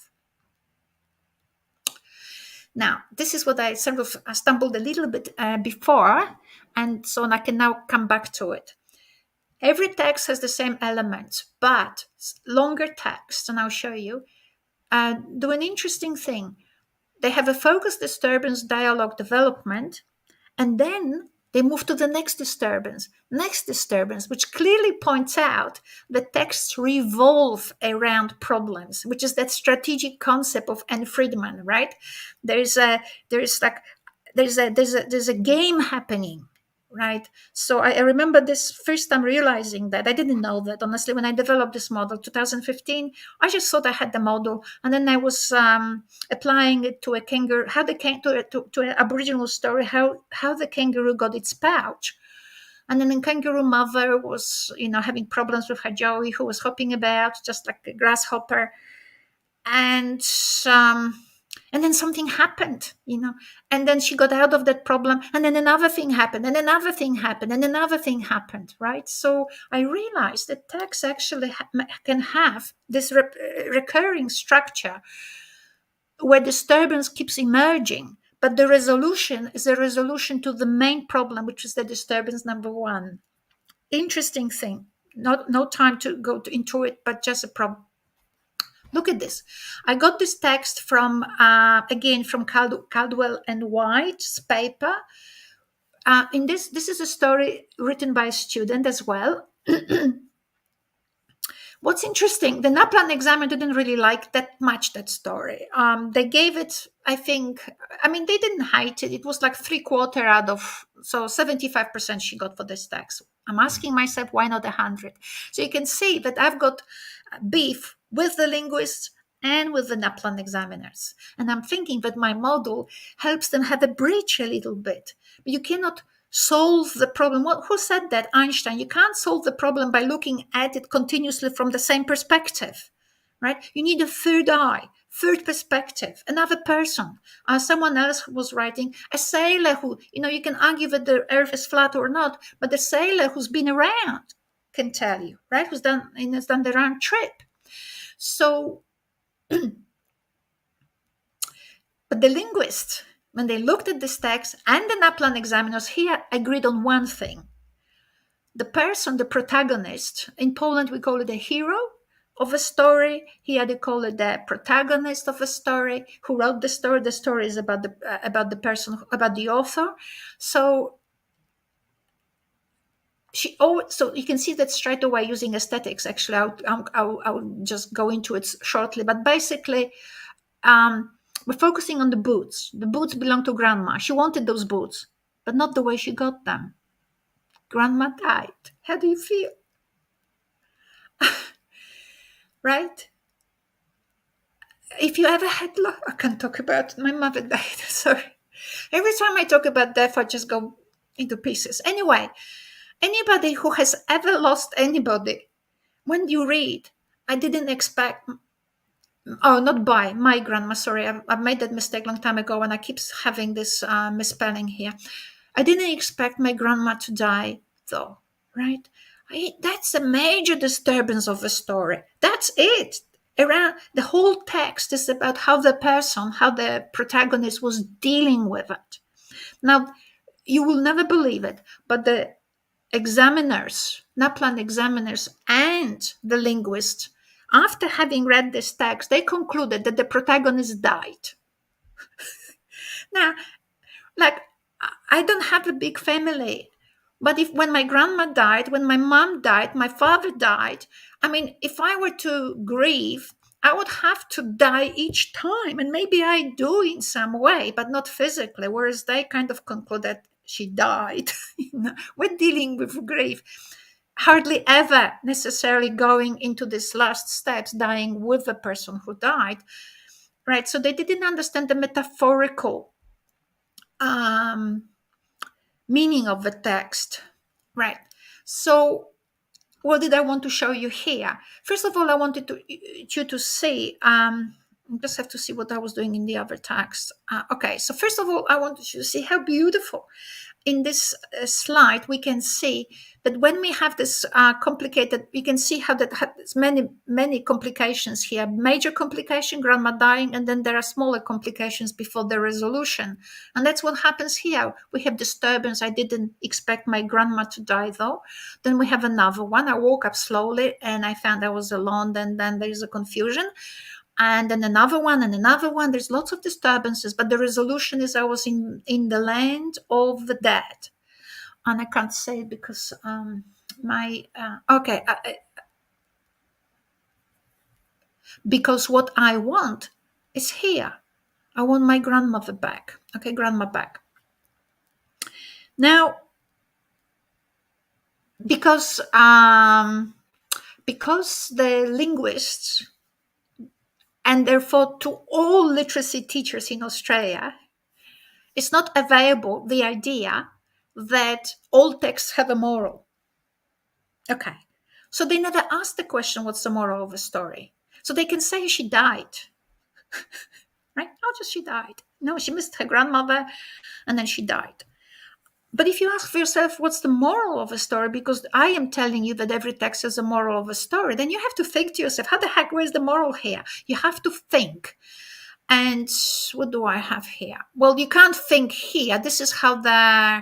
Now, this is what I sort of stumbled a little bit before, and so I can now come back to it. Every text has the same elements, but longer texts, and I'll show you, do an interesting thing. They have a focus, disturbance, dialogue, development, and then they move to the next disturbance, which clearly points out that texts revolve around problems, which is that strategic concept of Anne Friedman, right? There's a game happening, right? So I remember this first time realizing that. I didn't know that, honestly, when I developed this model 2015. I just thought I had the model, and then I was applying it to a kangaroo, how the to an aboriginal story, how the kangaroo got its pouch. And then the kangaroo mother was having problems with her Joey, who was hopping about just like a grasshopper. And and then something happened, and then she got out of that problem, and then another thing happened, and another thing happened, and another thing happened, right? So I realized that text actually can have this recurring structure where disturbance keeps emerging, but the resolution is a resolution to the main problem, which is the disturbance number one. Interesting thing. No time to go into it, but just a problem. Look at this. I got this text from, again, from Caldwell and White's paper. In this is a story written by a student as well. What's interesting, the NAPLAN examiner didn't really like that much that story. They gave it, I think, they didn't hide it. It was like 3/4 out of, so 75% she got for this text. I'm asking myself, why not 100? So you can see that I've got beef with the linguists and with the NAPLAN examiners. And I'm thinking that my model helps them have a bridge a little bit. But you cannot solve the problem. Well, who said that? Einstein. You can't solve the problem by looking at it continuously from the same perspective, right? You need a third eye, third perspective, another person. Someone else was writing, a sailor who, you can argue that the earth is flat or not, but the sailor who's been around can tell you, right? Has done the round trip. So, but the linguists, when they looked at this text, and the NAPLAN examiners here agreed on one thing. The person, the protagonist, in Poland we call it a hero of a story. Here they call it the protagonist of a story. Who wrote the story? The story is about the person, about the author. So so you can see that straight away using aesthetics. Actually, I'll just go into it shortly. But basically, we're focusing on the boots. The boots belong to grandma. She wanted those boots, but not the way she got them. Grandma died. How do you feel? Right? If you ever had I can't talk about it. My mother died. Sorry. Every time I talk about death, I just go, into pieces. Anyway, anybody who has ever lost anybody, when you read, I didn't expect. Oh, not by my grandma. Sorry, I made that mistake long time ago, and I keep having this misspelling here. I didn't expect my grandma to die, though. Right? That's a major disturbance of the story. That's it. Around the whole text is about how the person, how the protagonist was dealing with it. Now, you will never believe it, but the examiners, NAPLAN examiners, and the linguists, after having read this text, they concluded that the protagonist died. Now, like, I don't have a big family, but if when my grandma died, when my mom died, my father died, I mean, if I were to grieve, I would have to die each time, and maybe I do in some way, but not physically. Whereas they kind of conclude that she died. We're dealing with grief, hardly ever necessarily going into these last steps, dying with the person who died, right? So they didn't understand the metaphorical um, meaning of the text, right? So what did I want to show you here? First of all, I wanted you to see, I just have to see what I was doing in the other text. Okay, so first of all, I wanted you to see how beautiful in this slide we can see that when we have this complicated, we can see how that has many complications here. Major complication, grandma dying, and then there are smaller complications before the resolution. And that's what happens here. We have disturbance. I didn't expect my grandma to die, though. Then we have another one. I woke up slowly and I found I was alone. Then there's a confusion. And then another one and another one. There's lots of disturbances, but the resolution is I was in the land of the dead. And I can't say it because because what I want is here. I want my grandmother back. Okay, grandma back. Now, because the linguists, and therefore to all literacy teachers in Australia, it's not available the idea that all texts have a moral. Okay. So they never ask the question, what's the moral of a story? So they can say she died. Right? Oh, just she died. No, she missed her grandmother and then she died. But if you ask for yourself, what's the moral of a story? Because I am telling you that every text has a moral of a story, then you have to think to yourself, how the heck, where's the moral here? You have to think. And what do I have here? Well, you can't think here. This is how the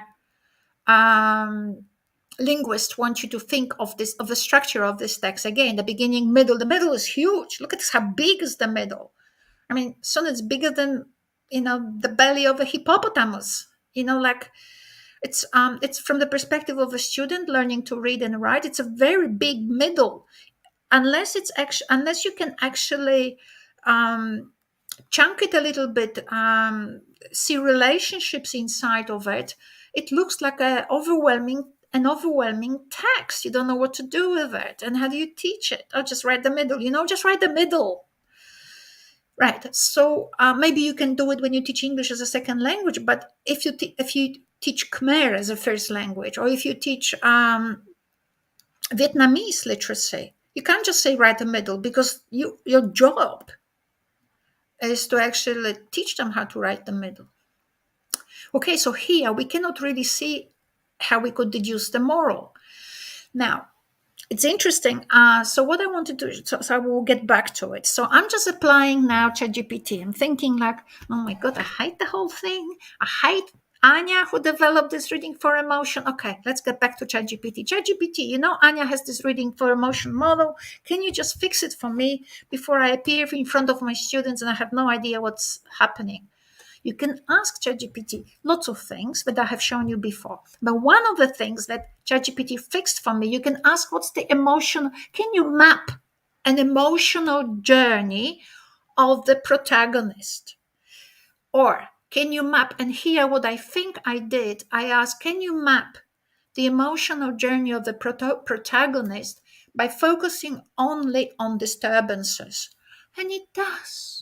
linguists want you to think of this, of the structure of this text. Again, the beginning, middle. The middle is huge. Look at this, how big is the middle? I mean, soon it's bigger than, the belly of a hippopotamus. Like it's from the perspective of a student learning to read and write. It's a very big middle, unless you can actually chunk it a little bit, see relationships inside of it. It looks like an overwhelming text. You don't know what to do with it, and how do you teach it? Oh, just write the middle. Just write the middle. Right. So maybe you can do it when you teach English as a second language, but if you teach Khmer as a first language, or if you teach Vietnamese literacy, you can't just say write the middle, because your job is to actually teach them how to write the middle. Okay, so here we cannot really see how we could deduce the moral. Now, it's interesting. So what I want to do, so I will get back to it. So I'm just applying now ChatGPT. I'm thinking like, oh my God, I hate the whole thing. I hate Ania, who developed this reading for emotion. Okay, let's get back to ChatGPT. ChatGPT, Ania has this reading for emotion model. Can you just fix it for me before I appear in front of my students and I have no idea what's happening? You can ask ChatGPT lots of things that I have shown you before. But one of the things that ChatGPT fixed for me, you can ask, what's the emotion? Can you map an emotional journey of the protagonist? Or can you map, and here what I think I did, I asked, can you map the emotional journey of the protagonist by focusing only on disturbances? And it does.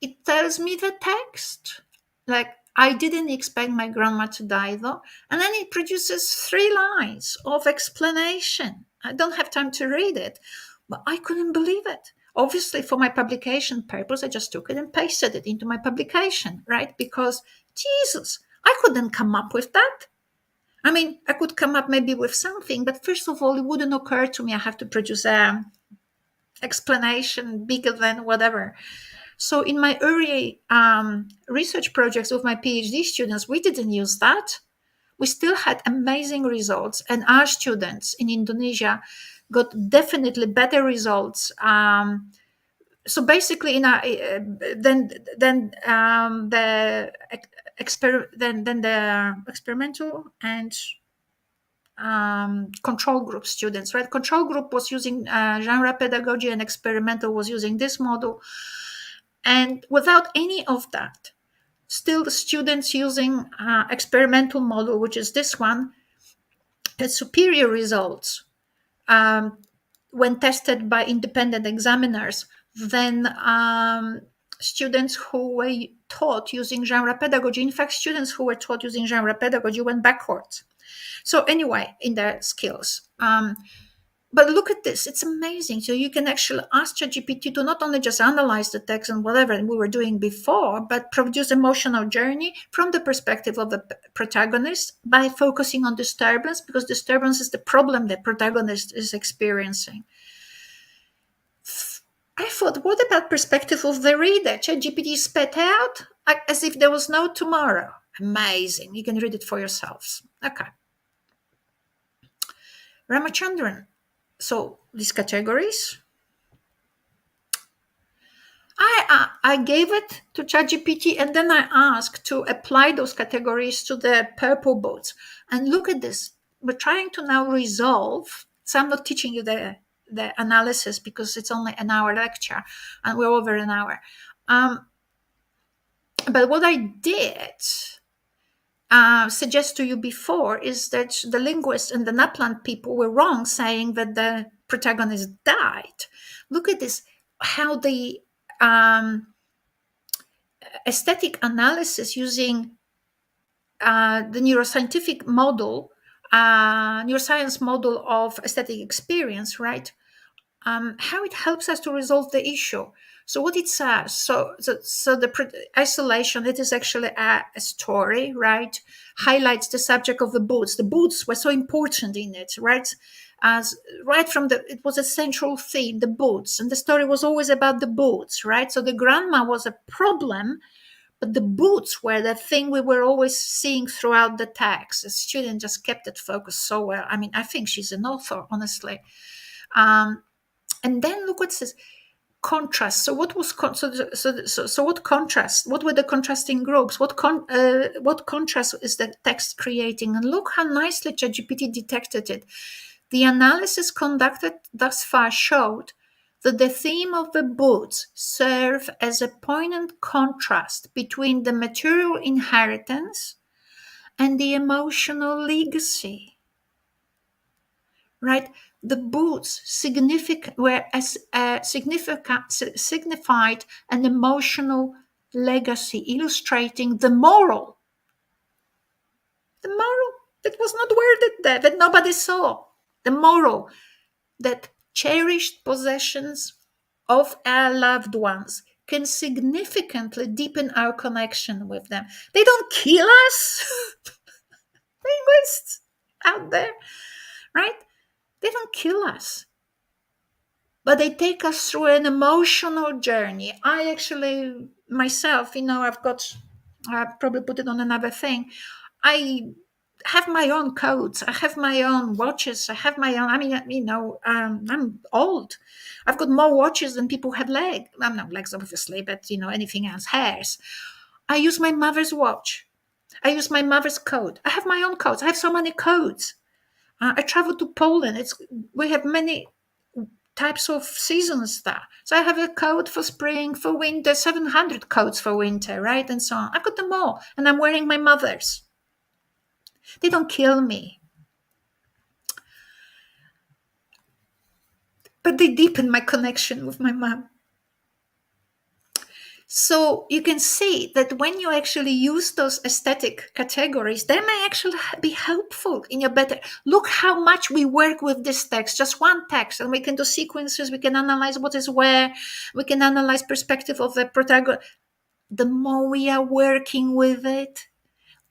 It tells me the text. Like, I didn't expect my grandma to die though. And then it produces 3 lines of explanation. I don't have time to read it, but I couldn't believe it. Obviously, for my publication purpose, I just took it and pasted it into my publication, right? Because Jesus, I couldn't come up with that. I mean, I could come up maybe with something, but first of all, it wouldn't occur to me I have to produce a explanation bigger than whatever. So in my early research projects with my PhD students, we didn't use that. We still had amazing results, and our students in Indonesia got definitely better results. So basically, in our, then the then the experimental and control group students, right? Control group was using genre pedagogy, and experimental was using this model. And without any of that, still the students using experimental model, which is this one, had superior results um, when tested by independent examiners than students who were taught using genre pedagogy. In fact, students who were taught using genre pedagogy went backwards. So anyway, in their skills. But look at this, it's amazing. So you can actually ask ChatGPT to not only just analyze the text and whatever we were doing before, but produce emotional journey from the perspective of the protagonist by focusing on disturbance, because disturbance is the problem the protagonist is experiencing. I thought, what about perspective of the reader? ChatGPT spat out as if there was no tomorrow. Amazing. You can read it for yourselves. Okay. Ramachandran. So these categories, I gave it to ChatGPT, and then I asked to apply those categories to the purple boats. And look at this. We're trying to now resolve. So I'm not teaching you the analysis because it's only an hour lecture and we're over an hour. But what I did suggest to you before is that the linguists and the NAPLAN people were wrong saying that the protagonist died. Look at this, how the aesthetic analysis using the neuroscientific model, neuroscience model of aesthetic experience, right? How it helps us to resolve the issue. So what it says, so the isolation, it is actually a story, right? Highlights the subject of the boots. The boots were so important in it, right? As right from it was a central theme, the boots, and the story was always about the boots, right? So the grandma was a problem, but the boots were the thing we were always seeing throughout the text. The student just kept it focused so well. I mean, I think she's an author, honestly. And then look what it says, contrast. So what was so what contrast? What were the contrasting groups? What contrast is the text creating? And look how nicely ChatGPT detected it. The analysis conducted thus far showed that the theme of the boots serve as a poignant contrast between the material inheritance and the emotional legacy. Right? The boots signified an emotional legacy, illustrating the moral that was not worded there, that nobody saw, the moral that cherished possessions of our loved ones can significantly deepen our connection with them. They don't kill us, linguists out there, right? They don't kill us, but they take us through an emotional journey. I actually, myself, I probably put it on another thing. I have my own codes. I have my own watches. I have my own, I mean, I'm old. I've got more watches than people have legs. I'm not legs, obviously, but, anything else, hairs. I use my mother's watch. I use my mother's code. I have my own codes. I have so many codes. I travel to Poland. We have many types of seasons there. So I have a code for spring, for winter, 700 codes for winter, right? And so on. I've got them all. And I'm wearing my mother's. They don't kill me, but they deepen my connection with my mom. So you can see that when you actually use those aesthetic categories, they may actually be helpful in your better. Look how much we work with this text, just one text, and we can do sequences, we can analyze what is where, we can analyze perspective of the protagonist. The more we are working with it,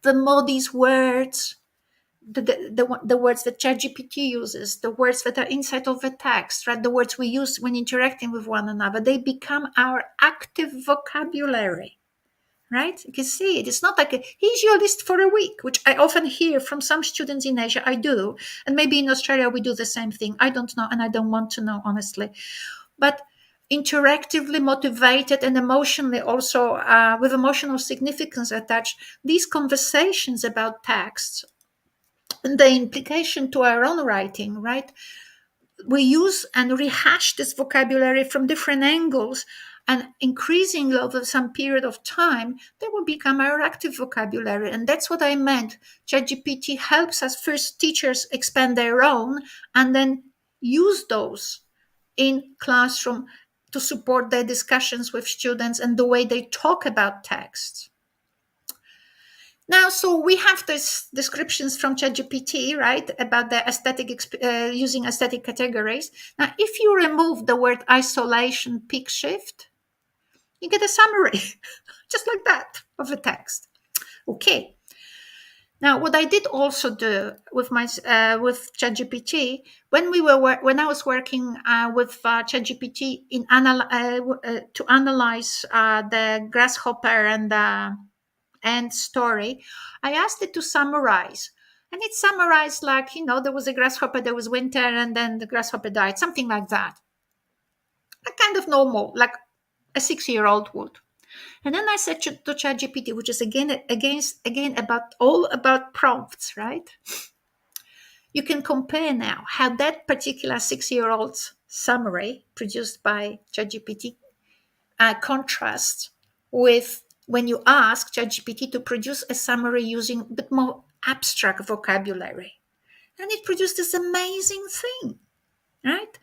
the more these words, the words that ChatGPT uses, the words that are inside of the text, right? The words we use when interacting with one another, they become our active vocabulary, right? You can see it. It's not like here's your list for a week, which I often hear from some students in Asia. I do, and maybe in Australia we do the same thing. I don't know, and I don't want to know honestly, but interactively motivated and emotionally also with emotional significance attached, these conversations about texts and the implication to our own writing, right? We use and rehash this vocabulary from different angles, and increasingly over some period of time, they will become our active vocabulary. And that's what I meant. ChatGPT helps us first teachers expand their own, and then use those in classroom to support their discussions with students and the way they talk about texts. Now, so we have these descriptions from ChatGPT, right, about the using aesthetic categories. Now, if you remove the word isolation, peak shift, you get a summary, just like that, of the text. Okay. Now, what I did also do with my with ChatGPT when I was working with ChatGPT to analyze the grasshopper and the end story, I asked it to summarize. And it summarized like, there was a grasshopper, there was winter, and then the grasshopper died, something like that. A kind of normal, like a 6-year-old would. And then I said to ChatGPT, which is again about all about prompts, right? You can compare now how that particular 6-year-old's summary produced by ChatGPT contrasts with when you ask ChatGPT to produce a summary using a bit more abstract vocabulary. And it produced this amazing thing, right?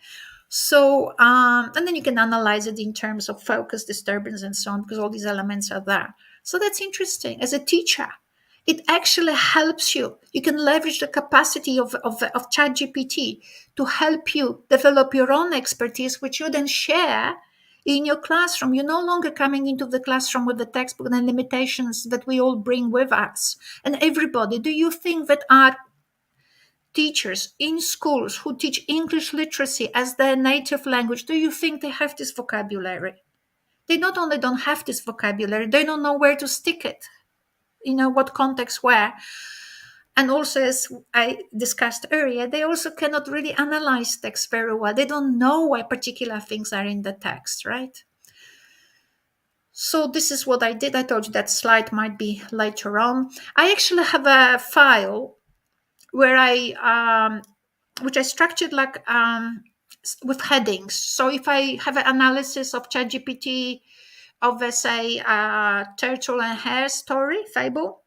So, and then you can analyze it in terms of focus, disturbance, and so on, because all these elements are there. So that's interesting. As a teacher, it actually helps you. You can leverage the capacity of ChatGPT to help you develop your own expertise, which you then share in your classroom. You're no longer coming into the classroom with the textbook and the limitations that we all bring with us. And everybody, do you think that our teachers in schools who teach English literacy as their native language, do you think they have this vocabulary? They not only don't have this vocabulary, they don't know where to stick it, what context where. And also, as I discussed earlier, they also cannot really analyze text very well. They don't know why particular things are in the text, right? So this is what I did. I told you that slide might be later on. I actually have a file where which I structured like with headings. So if I have an analysis of ChatGPT of, let's say, turtle and hare story, fable,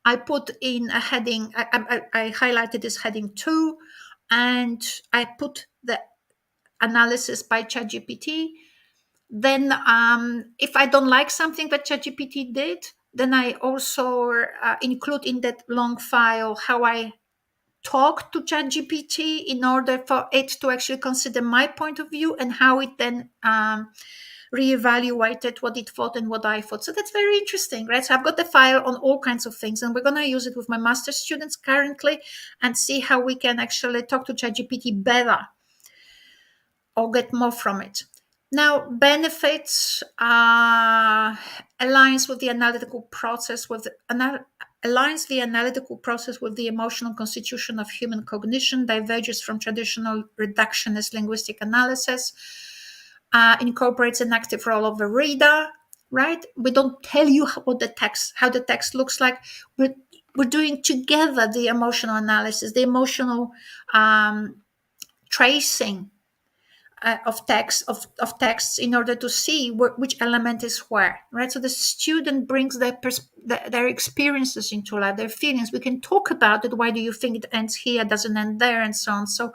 I put in a heading, I highlighted this heading 2, and I put the analysis by ChatGPT. Then if I don't like something that ChatGPT did, then I also include in that long file how I talk to ChatGPT in order for it to actually consider my point of view and how it then reevaluated what it thought and what I thought. So that's very interesting, right? So I've got the file on all kinds of things, and we're going to use it with my master's students currently and see how we can actually talk to ChatGPT better or get more from it. Now, benefits aligns with the analytical process aligns the analytical process with the emotional constitution of human cognition, diverges from traditional reductionist linguistic analysis, incorporates an active role of the reader, right? We don't tell you how the text looks like. We're doing together the emotional analysis, the emotional tracing of texts in order to see which element is where, right? So the student brings their experiences into life, their feelings. We can talk about it. Why do you think it ends here, doesn't end there, and so on. So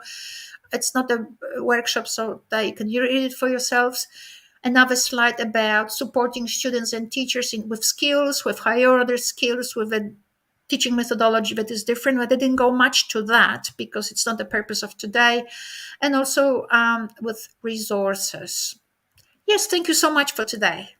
it's not a workshop, so that you can read it for yourselves. another slide about supporting students and teachers with skills, with higher order skills, with a teaching methodology that is different, but I didn't go much to that because it's not the purpose of today, and also with resources. Yes, thank you so much for today.